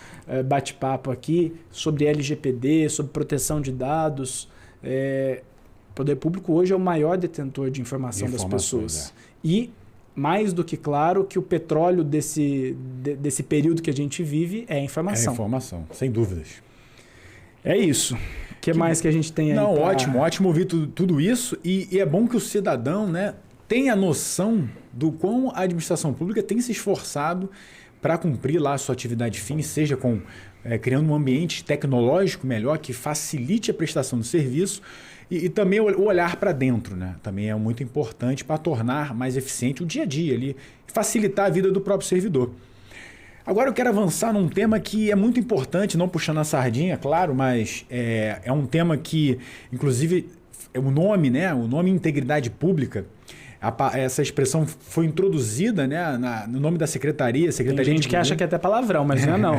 bate-papo aqui, sobre LGPD, sobre proteção de dados. O poder público hoje é o maior detentor de informação das pessoas. E, mais do que claro, que o petróleo desse período que a gente vive é a informação. É a informação, sem dúvidas. É isso. O que mais que a gente tem aí? Não, ótimo ouvir tudo isso. E é bom que o cidadão, né, tenha noção do quão a administração pública tem se esforçado para cumprir lá a sua atividade fim, seja criando um ambiente tecnológico melhor que facilite a prestação do serviço, e também o olhar para dentro, né? Também é muito importante para tornar mais eficiente o dia a dia ali, facilitar a vida do próprio servidor. Agora eu quero avançar num tema que é muito importante, não puxando a sardinha, claro, mas é um tema que, inclusive, o nome integridade pública, essa expressão foi introduzida, né, no nome da Secretaria. Tem gente que acha que é até palavrão, mas não é não.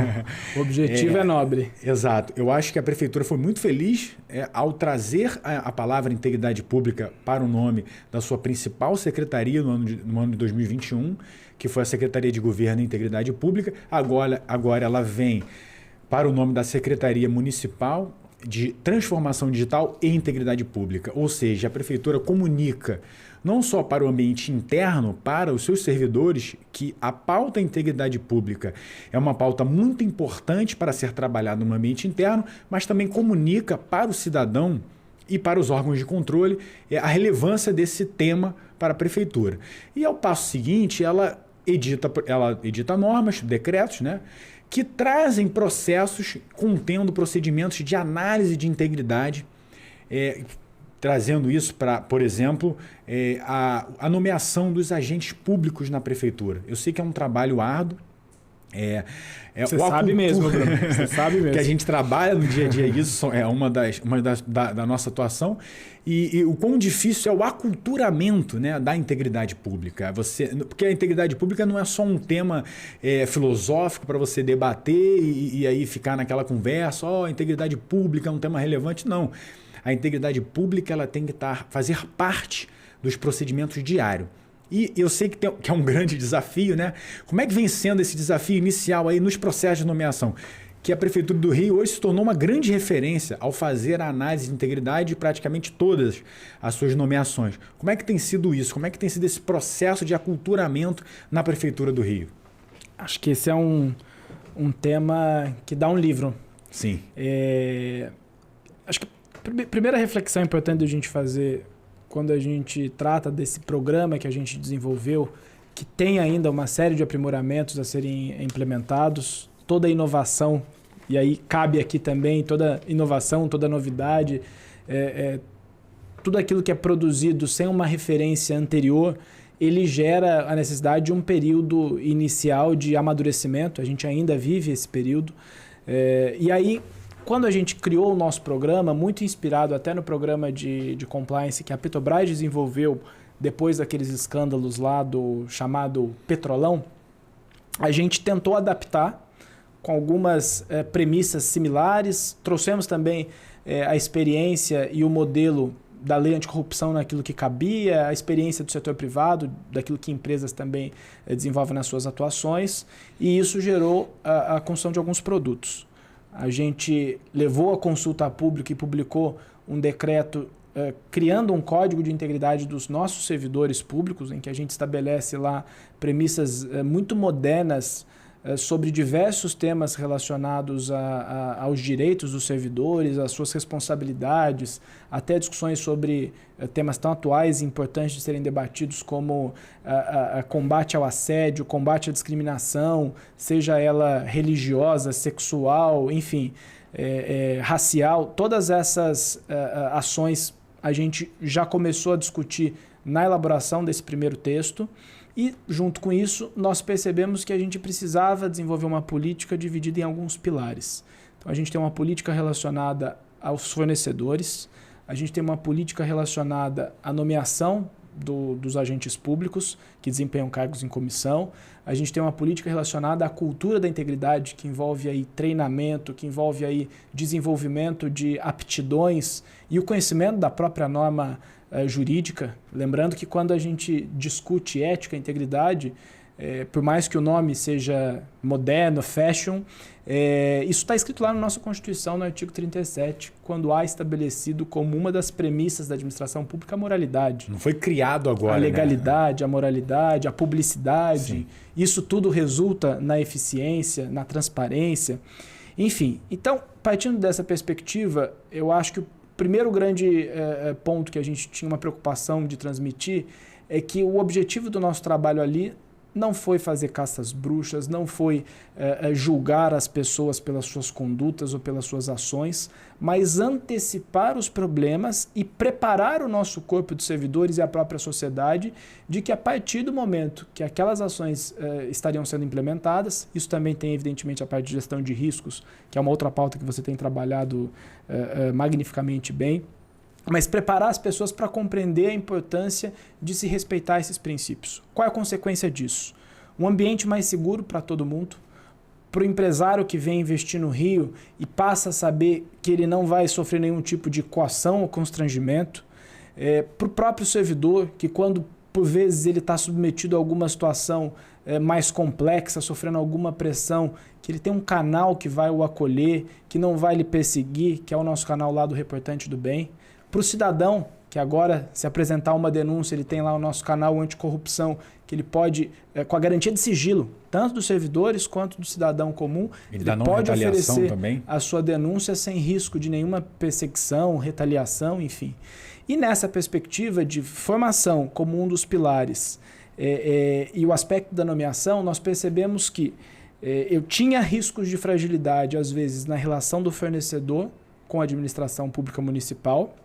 O objetivo é nobre. Exato. Eu acho que a Prefeitura foi muito feliz ao trazer a palavra integridade pública para o nome da sua principal secretaria no ano de 2021, que foi a Secretaria de Governo e Integridade Pública. Agora ela vem para o nome da Secretaria Municipal de Transformação Digital e Integridade Pública. Ou seja, a Prefeitura comunica não só para o ambiente interno, para os seus servidores, que a pauta integridade pública é uma pauta muito importante para ser trabalhada no ambiente interno, mas também comunica para o cidadão e para os órgãos de controle a relevância desse tema para a Prefeitura. E ao passo seguinte, ela edita normas, decretos, né, que trazem processos contendo procedimentos de análise de integridade, trazendo isso para, por exemplo, a nomeação dos agentes públicos na Prefeitura. Eu sei que é um trabalho árduo. Você sabe mesmo, Bruno. Você sabe mesmo. Que a gente trabalha no dia a dia, isso é uma da nossa atuação. E o quão difícil é o aculturamento, né, da integridade pública. Porque a integridade pública não é só um tema filosófico para você debater e aí ficar naquela conversa, a integridade pública é um tema relevante, não. A integridade pública ela tem que fazer parte dos procedimentos diários. E eu sei que é um grande desafio, né? Como é que vem sendo esse desafio inicial aí nos processos de nomeação? Que a Prefeitura do Rio hoje se tornou uma grande referência ao fazer a análise de integridade de praticamente todas as suas nomeações. Como é que tem sido isso? Como é que tem sido esse processo de aculturamento na Prefeitura do Rio? Acho que esse é um tema que dá um livro. Sim. Acho que a primeira reflexão importante da gente fazer quando a gente trata desse programa que a gente desenvolveu, que tem ainda uma série de aprimoramentos a serem implementados, toda inovação, e aí cabe aqui também toda inovação, toda novidade, tudo aquilo que é produzido sem uma referência anterior, ele gera a necessidade de um período inicial de amadurecimento. A gente ainda vive esse período. E aí, quando a gente criou o nosso programa, muito inspirado até no programa de compliance que a Petrobras desenvolveu depois daqueles escândalos lá do chamado Petrolão, a gente tentou adaptar com algumas premissas similares. Trouxemos também a experiência e o modelo da lei anticorrupção naquilo que cabia, a experiência do setor privado, daquilo que empresas também desenvolvem nas suas atuações, e isso gerou a construção de alguns produtos. A gente levou a consulta pública e publicou um decreto criando um código de integridade dos nossos servidores públicos, em que a gente estabelece lá premissas muito modernas sobre diversos temas relacionados aos direitos dos servidores, às suas responsabilidades, até discussões sobre temas tão atuais e importantes de serem debatidos como combate ao assédio, combate à discriminação, seja ela religiosa, sexual, enfim, racial. Todas essas ações a gente já começou a discutir na elaboração desse primeiro texto. E, junto com isso, nós percebemos que a gente precisava desenvolver uma política dividida em alguns pilares. Então, a gente tem uma política relacionada aos fornecedores, a gente tem uma política relacionada à nomeação dos agentes públicos que desempenham cargos em comissão, a gente tem uma política relacionada à cultura da integridade, que envolve aí treinamento, que envolve aí desenvolvimento de aptidões e o conhecimento da própria norma jurídica. Lembrando que quando a gente discute ética e integridade, por mais que o nome seja moderno, fashion, isso está escrito lá na nossa Constituição, no artigo 37, quando há estabelecido como uma das premissas da administração pública a moralidade. Não foi criado agora, a legalidade, né? A moralidade, a publicidade. Sim. Isso tudo resulta na eficiência, na transparência. Enfim, então, partindo dessa perspectiva, eu acho que o primeiro grande ponto que a gente tinha uma preocupação de transmitir é que o objetivo do nosso trabalho ali não foi fazer caças bruxas, não foi julgar as pessoas pelas suas condutas ou pelas suas ações, mas antecipar os problemas e preparar o nosso corpo de servidores e a própria sociedade de que a partir do momento que aquelas ações estariam sendo implementadas, isso também tem evidentemente a parte de gestão de riscos, que é uma outra pauta que você tem trabalhado magnificamente bem, mas preparar as pessoas para compreender a importância de se respeitar esses princípios. Qual é a consequência disso? Um ambiente mais seguro para todo mundo, para o empresário que vem investir no Rio e passa a saber que ele não vai sofrer nenhum tipo de coação ou constrangimento, para o próprio servidor, que quando por vezes ele está submetido a alguma situação mais complexa, sofrendo alguma pressão, que ele tem um canal que vai o acolher, que não vai lhe perseguir, que é o nosso canal lá do Reportante do Bem. Para o cidadão, que agora, se apresentar uma denúncia, ele tem lá o nosso canal anticorrupção, que ele pode, com a garantia de sigilo, tanto dos servidores quanto do cidadão comum, ele pode oferecer também a sua denúncia sem risco de nenhuma perseguição, retaliação, enfim. E nessa perspectiva de formação como um dos pilares e o aspecto da nomeação, nós percebemos que eu tinha riscos de fragilidade, às vezes, na relação do fornecedor com a administração pública municipal.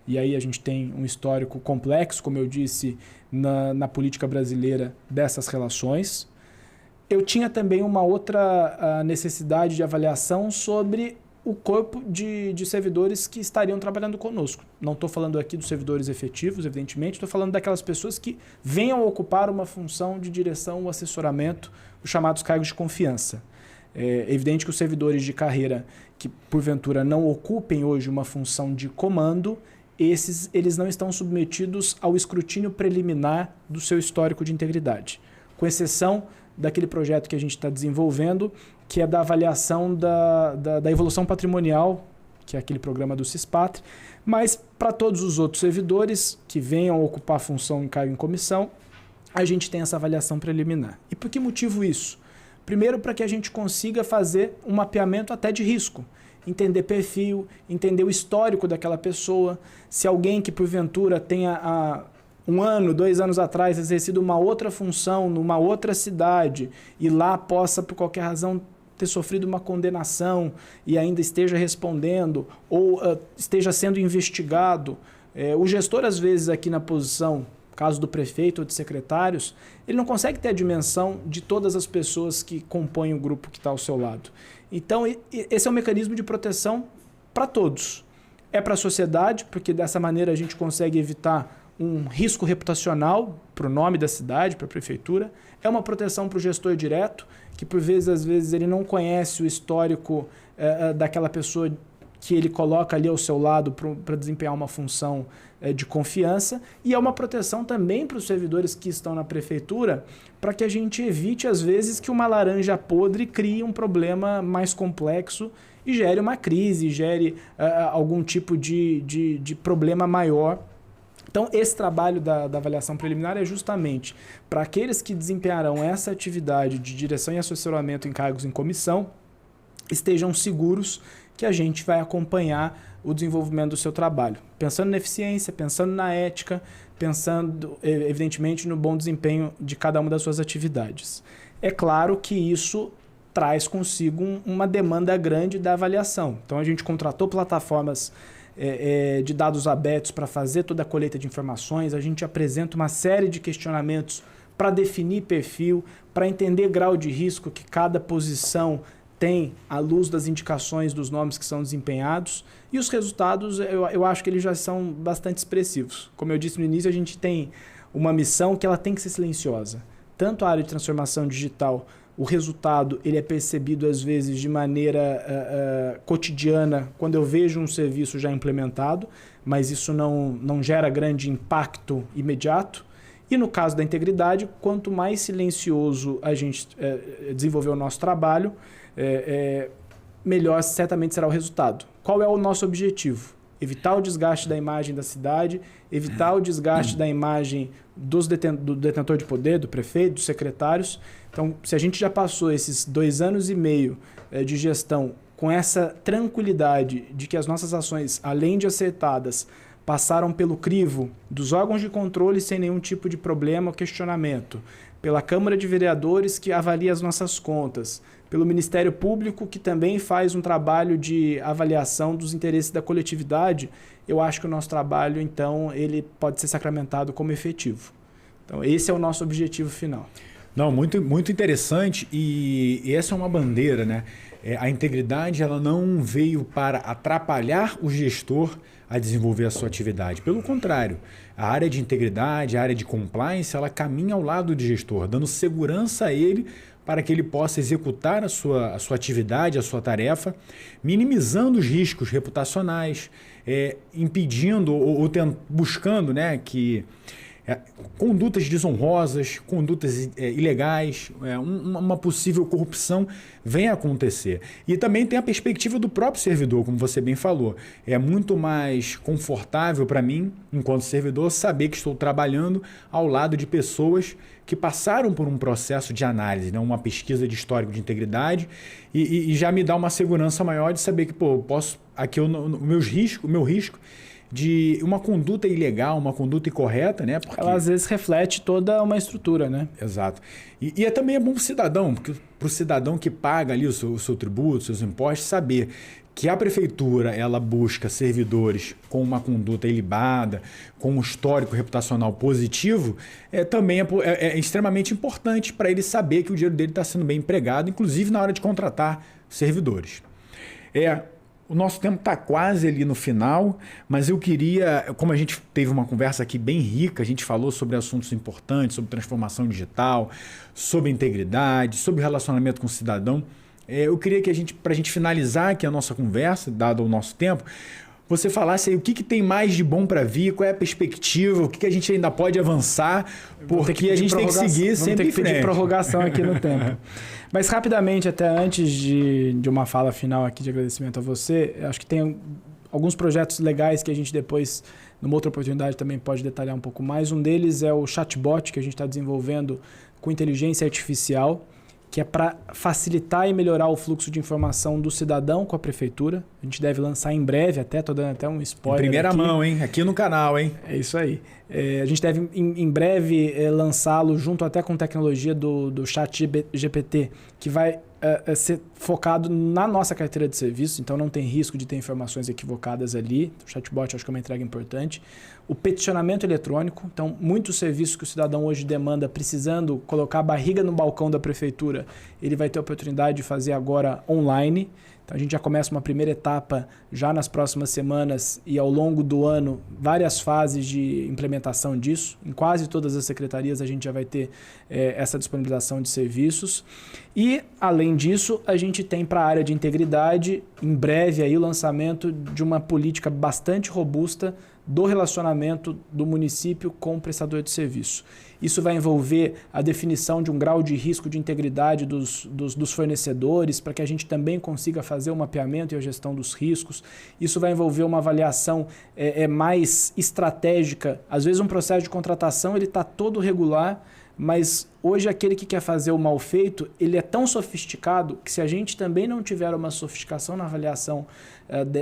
E aí a gente tem um histórico complexo, como eu disse, na política brasileira dessas relações. Eu tinha também uma outra necessidade de avaliação sobre o corpo de servidores que estariam trabalhando conosco. Não estou falando aqui dos servidores efetivos, evidentemente, estou falando daquelas pessoas que venham ocupar uma função de direção ou assessoramento, os chamados cargos de confiança. É evidente que os servidores de carreira que, porventura, não ocupem hoje uma função de comando, eles não estão submetidos ao escrutínio preliminar do seu histórico de integridade, com exceção daquele projeto que a gente está desenvolvendo, que é da avaliação da evolução patrimonial, que é aquele programa do CISPATRI, mas para todos os outros servidores que venham ocupar a função em cargo em comissão, a gente tem essa avaliação preliminar. E por que motivo isso? Primeiro, para que a gente consiga fazer um mapeamento até de risco, entender perfil, entender o histórico daquela pessoa, se alguém que porventura tenha há 1 ano, 2 anos atrás exercido uma outra função numa outra cidade e lá possa por qualquer razão ter sofrido uma condenação e ainda esteja respondendo ou esteja sendo investigado. O gestor, às vezes, aqui na posição, caso do prefeito ou de secretários, ele não consegue ter a dimensão de todas as pessoas que compõem o grupo que está ao seu lado. Então, esse é um mecanismo de proteção para todos. É para a sociedade, porque dessa maneira a gente consegue evitar um risco reputacional para o nome da cidade, para a prefeitura. É uma proteção para o gestor direto, que por vezes, às vezes, ele não conhece o histórico daquela pessoa que ele coloca ali ao seu lado para desempenhar uma função de confiança. E é uma proteção também para os servidores que estão na prefeitura, para que a gente evite, às vezes, que uma laranja podre crie um problema mais complexo e gere uma crise, gere algum tipo de problema maior. Então, esse trabalho da avaliação preliminar é justamente para aqueles que desempenharão essa atividade de direção e assessoramento em cargos em comissão, estejam seguros que a gente vai acompanhar o desenvolvimento do seu trabalho. Pensando na eficiência, pensando na ética, pensando, evidentemente, no bom desempenho de cada uma das suas atividades. É claro que isso traz consigo uma demanda grande da avaliação. Então, a gente contratou plataformas de dados abertos para fazer toda a colheita de informações, a gente apresenta uma série de questionamentos para definir perfil, para entender grau de risco que cada posição tem à luz das indicações dos nomes que são desempenhados, e os resultados eu acho que eles já são bastante expressivos. Como eu disse no início, a gente tem uma missão que ela tem que ser silenciosa. Tanto a área de transformação digital, o resultado ele é percebido às vezes de maneira cotidiana quando eu vejo um serviço já implementado, mas isso não gera grande impacto imediato. E no caso da integridade, quanto mais silencioso a gente desenvolver o nosso trabalho, melhor certamente será o resultado. Qual é o nosso objetivo? Evitar o desgaste da imagem da cidade, evitar o desgaste da imagem do detentor de poder, do prefeito, dos secretários. Então, se a gente já passou esses 2 anos e meio de gestão com essa tranquilidade de que as nossas ações, além de acertadas, passaram pelo crivo dos órgãos de controle sem nenhum tipo de problema ou questionamento, pela Câmara de Vereadores que avalia as nossas contas, pelo Ministério Público que também faz um trabalho de avaliação dos interesses da coletividade, eu acho que o nosso trabalho, então, ele pode ser sacramentado como efetivo. Então, esse é o nosso objetivo final. Não, muito, muito interessante e essa é uma bandeira, né? A integridade ela não veio para atrapalhar o gestor a desenvolver a sua atividade. Pelo contrário, a área de integridade, a área de compliance, ela caminha ao lado do gestor, dando segurança a ele para que ele possa executar a sua atividade, a sua tarefa, minimizando os riscos reputacionais, impedindo ou buscando, né, que condutas desonrosas, condutas ilegais, uma possível corrupção venha a acontecer. E também tem a perspectiva do próprio servidor, como você bem falou. É muito mais confortável para mim, enquanto servidor, saber que estou trabalhando ao lado de pessoas que passaram por um processo de análise, né? Uma pesquisa de histórico de integridade e já me dá uma segurança maior de saber que posso aqui o meu risco de uma conduta ilegal, uma conduta incorreta, né? Porque ela às vezes reflete toda uma estrutura, né? Exato. E também é bom para o cidadão, porque para o cidadão que paga ali o seu tributo, os seus impostos, saber que a prefeitura ela busca servidores com uma conduta ilibada, com um histórico reputacional positivo, também é extremamente importante para ele saber que o dinheiro dele está sendo bem empregado, inclusive na hora de contratar servidores. O nosso tempo está quase ali no final, mas eu queria, como a gente teve uma conversa aqui bem rica, a gente falou sobre assuntos importantes, sobre transformação digital, sobre integridade, sobre relacionamento com o cidadão. Eu queria que para a gente finalizar aqui a nossa conversa, dado o nosso tempo, você falasse aí o que tem mais de bom para vir, qual é a perspectiva, o que a gente ainda pode avançar, porque a gente tem que seguir sempre em frente. Vamos ter que pedir prorrogação aqui no tempo. Mas rapidamente, até antes de uma fala final aqui de agradecimento a você, acho que tem alguns projetos legais que a gente depois, numa outra oportunidade, também pode detalhar um pouco mais. Um deles é o chatbot que a gente está desenvolvendo com inteligência artificial, que é para facilitar e melhorar o fluxo de informação do cidadão com a prefeitura. A gente deve lançar em breve, estou dando até um spoiler. Em primeira mão, hein? Aqui no canal, hein? É isso aí. A gente deve, em breve, lançá-lo junto até com tecnologia do chat GPT, que vai ser focado na nossa carteira de serviços, então não tem risco de ter informações equivocadas ali. O chatbot acho que é uma entrega importante. O peticionamento eletrônico, então muitos serviços que o cidadão hoje demanda precisando colocar a barriga no balcão da prefeitura, ele vai ter a oportunidade de fazer agora online. Então a gente já começa uma primeira etapa já nas próximas semanas e ao longo do ano várias fases de implementação disso. Em quase todas as secretarias a gente já vai ter essa disponibilização de serviços. E além disso a gente tem para a área de integridade em breve aí o lançamento de uma política bastante robusta do relacionamento do município com o prestador de serviço. Isso vai envolver a definição de um grau de risco de integridade dos fornecedores, para que a gente também consiga fazer o mapeamento e a gestão dos riscos. Isso vai envolver uma avaliação mais estratégica. Às vezes um processo de contratação está todo regular, mas hoje aquele que quer fazer o mal feito, ele é tão sofisticado que se a gente também não tiver uma sofisticação na avaliação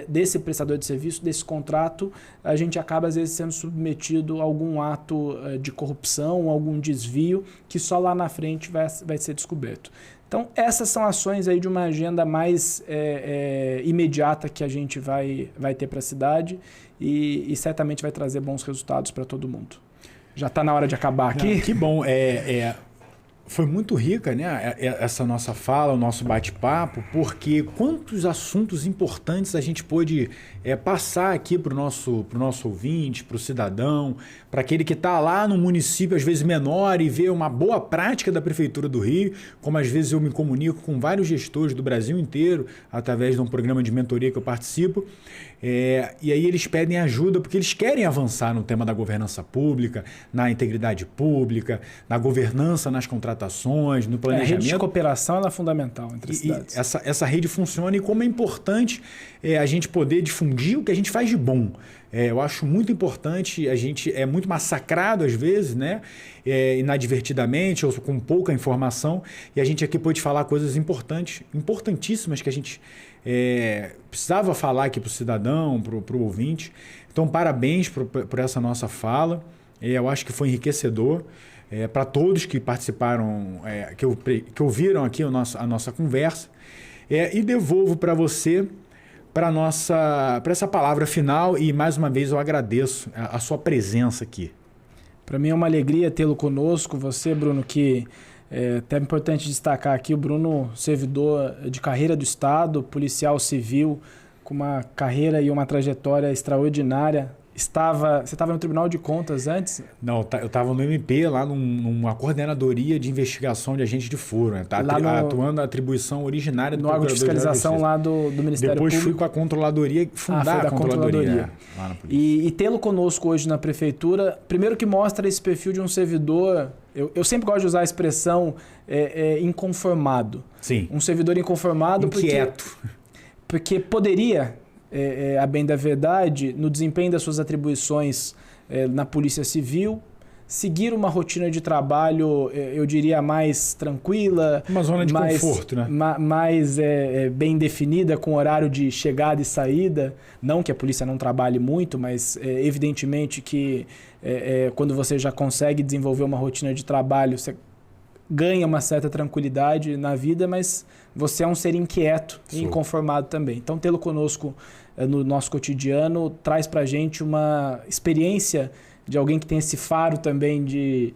desse prestador de serviço, desse contrato, a gente acaba às vezes sendo submetido a algum ato de corrupção, algum desvio, que só lá na frente vai ser descoberto. Então essas são ações aí de uma agenda mais imediata que a gente vai ter para a cidade e certamente vai trazer bons resultados para todo mundo. Já está na hora de acabar aqui? Não, que bom. Foi muito rica, né, essa nossa fala, o nosso bate-papo, porque quantos assuntos importantes a gente pôde passar aqui para o nosso ouvinte, para o cidadão, para aquele que está lá no município, às vezes menor, e vê uma boa prática da Prefeitura do Rio, como às vezes eu me comunico com vários gestores do Brasil inteiro, através de um programa de mentoria que eu participo, e aí eles pedem ajuda porque eles querem avançar no tema da governança pública, na integridade pública, na governança nas contratações, no planejamento. A rede de cooperação ela é fundamental entre as cidades. Essa rede funciona e como é importante a gente poder difundir o que a gente faz de bom. Eu acho muito importante, a gente é muito massacrado às vezes, né? Inadvertidamente ou com pouca informação, e a gente aqui pode falar coisas importantíssimas que a gente precisava falar aqui para o cidadão, para o ouvinte. Então, parabéns por essa nossa fala. Eu acho que foi enriquecedor para todos que participaram, que ouviram aqui a nossa conversa. E devolvo para você para essa palavra final e mais uma vez eu agradeço a sua presença aqui. Para mim é uma alegria tê-lo conosco. Você, Bruno, que até é importante destacar aqui, o Bruno, servidor de carreira do Estado, policial civil, com uma carreira e uma trajetória extraordinária. Você estava no Tribunal de Contas antes? Não, eu estava no MP, lá numa coordenadoria de investigação de agentes de furo, né? Atuando na atribuição originária do órgão de fiscalização lá do Ministério Depois Público. Fui com a controladoria, fundar a controladoria. Lá na polícia. E tê-lo conosco hoje na prefeitura, primeiro que mostra esse perfil de um servidor, eu sempre gosto de usar a expressão inconformado. Sim. Um servidor inconformado inquieto. Porque poderia... a bem da verdade, no desempenho das suas atribuições na Polícia Civil, seguir uma rotina de trabalho, eu diria, mais tranquila. Uma zona de conforto, né? Mais bem definida, com horário de chegada e saída. Não que a polícia não trabalhe muito, mas evidentemente que quando você já consegue desenvolver uma rotina de trabalho, você ganha uma certa tranquilidade na vida, mas você é um ser inquieto e inconformado também. Então, tê-lo conosco no nosso cotidiano traz para a gente uma experiência de alguém que tem esse faro também de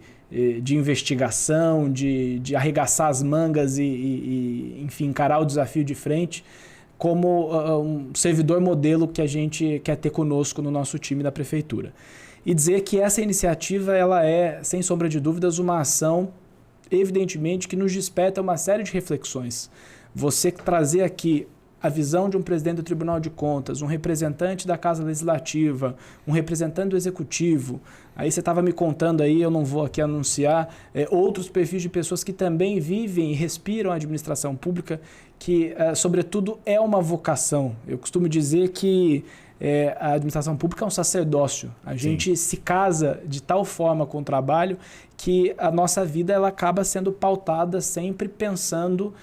investigação, de arregaçar as mangas e, enfim, encarar o desafio de frente, como um servidor modelo que a gente quer ter conosco no nosso time da Prefeitura. E dizer que essa iniciativa ela é, sem sombra de dúvidas, uma ação evidentemente que nos desperta uma série de reflexões. Você trazer aqui a visão de um presidente do Tribunal de Contas, um representante da Casa Legislativa, um representante do Executivo, aí você estava me contando aí, eu não vou aqui anunciar, outros perfis de pessoas que também vivem e respiram a administração pública, que, sobretudo, é uma vocação. Eu costumo dizer que a administração pública é um sacerdócio. A gente se casa de tal forma com o trabalho que a nossa vida ela acaba sendo pautada sempre pensando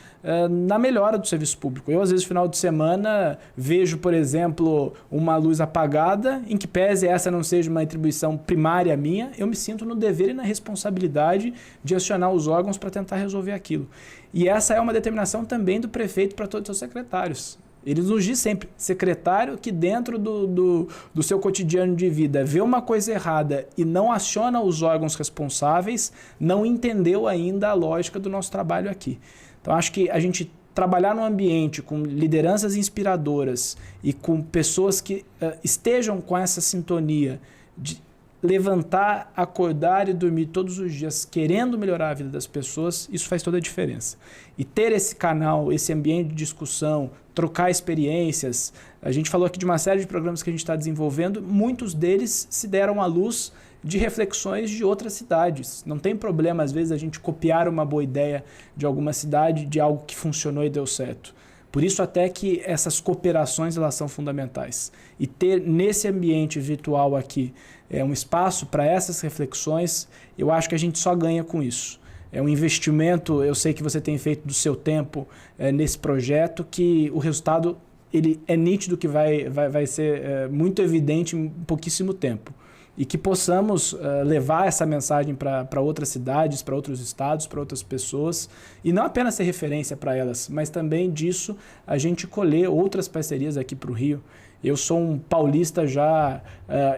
na melhora do serviço público. Eu, às vezes, no final de semana, vejo, por exemplo, uma luz apagada, em que pese essa não seja uma atribuição primária minha, eu me sinto no dever e na responsabilidade de acionar os órgãos para tentar resolver aquilo. E essa é uma determinação também do prefeito para todos os seus secretários. Ele nos diz sempre, secretário que dentro do seu cotidiano de vida vê uma coisa errada e não aciona os órgãos responsáveis, não entendeu ainda a lógica do nosso trabalho aqui. Então, acho que a gente trabalhar num ambiente com lideranças inspiradoras e com pessoas que estejam com essa sintonia de levantar, acordar e dormir todos os dias querendo melhorar a vida das pessoas, isso faz toda a diferença. E ter esse canal, esse ambiente de discussão, trocar experiências, a gente falou aqui de uma série de programas que a gente está desenvolvendo, muitos deles se deram à luz de reflexões de outras cidades. Não tem problema, às vezes, a gente copiar uma boa ideia de alguma cidade, de algo que funcionou e deu certo. Por isso até que essas cooperações elas são fundamentais. E ter nesse ambiente virtual aqui um espaço para essas reflexões, eu acho que a gente só ganha com isso. É um investimento, eu sei que você tem feito do seu tempo nesse projeto, que o resultado ele é nítido que vai ser muito evidente em pouquíssimo tempo. E que possamos levar essa mensagem para outras cidades, para outros estados, para outras pessoas, e não apenas ser referência para elas, mas também disso a gente colher outras parcerias aqui para o Rio. Eu sou um paulista já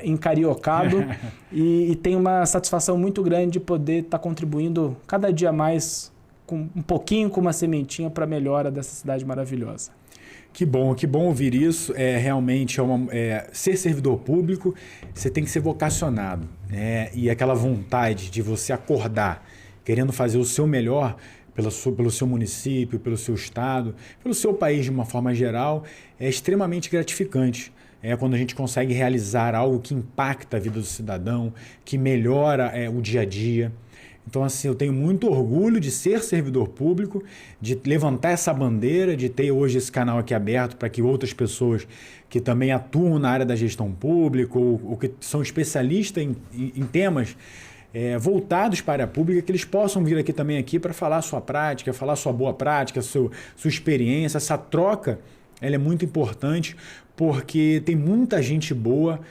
encariocado e tenho uma satisfação muito grande de poder estar contribuindo cada dia mais, com um pouquinho, com uma sementinha para a melhora dessa cidade maravilhosa. Que bom ouvir isso. Realmente ser servidor público, você tem que ser vocacionado. E aquela vontade de você acordar, querendo fazer o seu melhor pelo seu município, pelo seu estado, pelo seu país de uma forma geral, é extremamente gratificante. Quando a gente consegue realizar algo que impacta a vida do cidadão, que melhora o dia a dia. Então, assim, eu tenho muito orgulho de ser servidor público, de levantar essa bandeira, de ter hoje esse canal aqui aberto para que outras pessoas que também atuam na área da gestão pública ou que são especialistas em temas voltados para a área pública, que eles possam vir aqui também para falar a sua prática, falar a sua boa prática, sua experiência. Essa troca ela é muito importante porque tem muita gente boa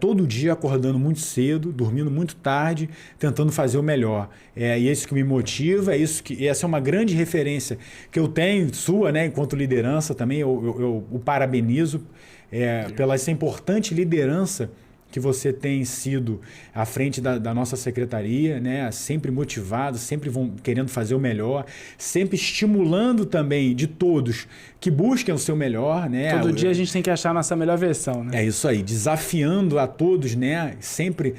todo dia acordando muito cedo, dormindo muito tarde, tentando fazer o melhor. E é isso que me motiva, essa é uma grande referência que eu tenho, sua, né, enquanto liderança também. Eu o parabenizo pela essa importante liderança que você tem sido à frente da nossa secretaria, né? Sempre motivado, sempre querendo fazer o melhor, sempre estimulando também de todos que busquem o seu melhor, né? Todo dia a gente tem que achar a nossa melhor versão, né? É isso aí, desafiando a todos, né? Sempre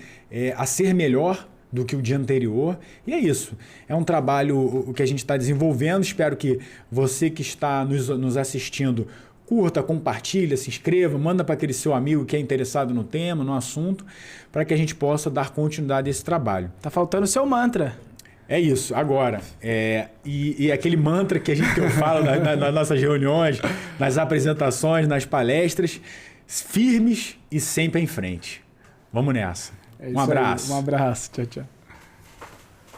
a ser melhor do que o dia anterior. E é isso. É um trabalho que a gente está desenvolvendo. Espero que você que está nos assistindo curta, compartilha, se inscreva, manda para aquele seu amigo que é interessado no tema, no assunto, para que a gente possa dar continuidade a esse trabalho. Tá faltando o seu mantra. É isso, agora. E aquele mantra que eu falo nas nossas reuniões, nas apresentações, nas palestras, firmes e sempre em frente. Vamos nessa. Um abraço. Um abraço. Tchau, tchau.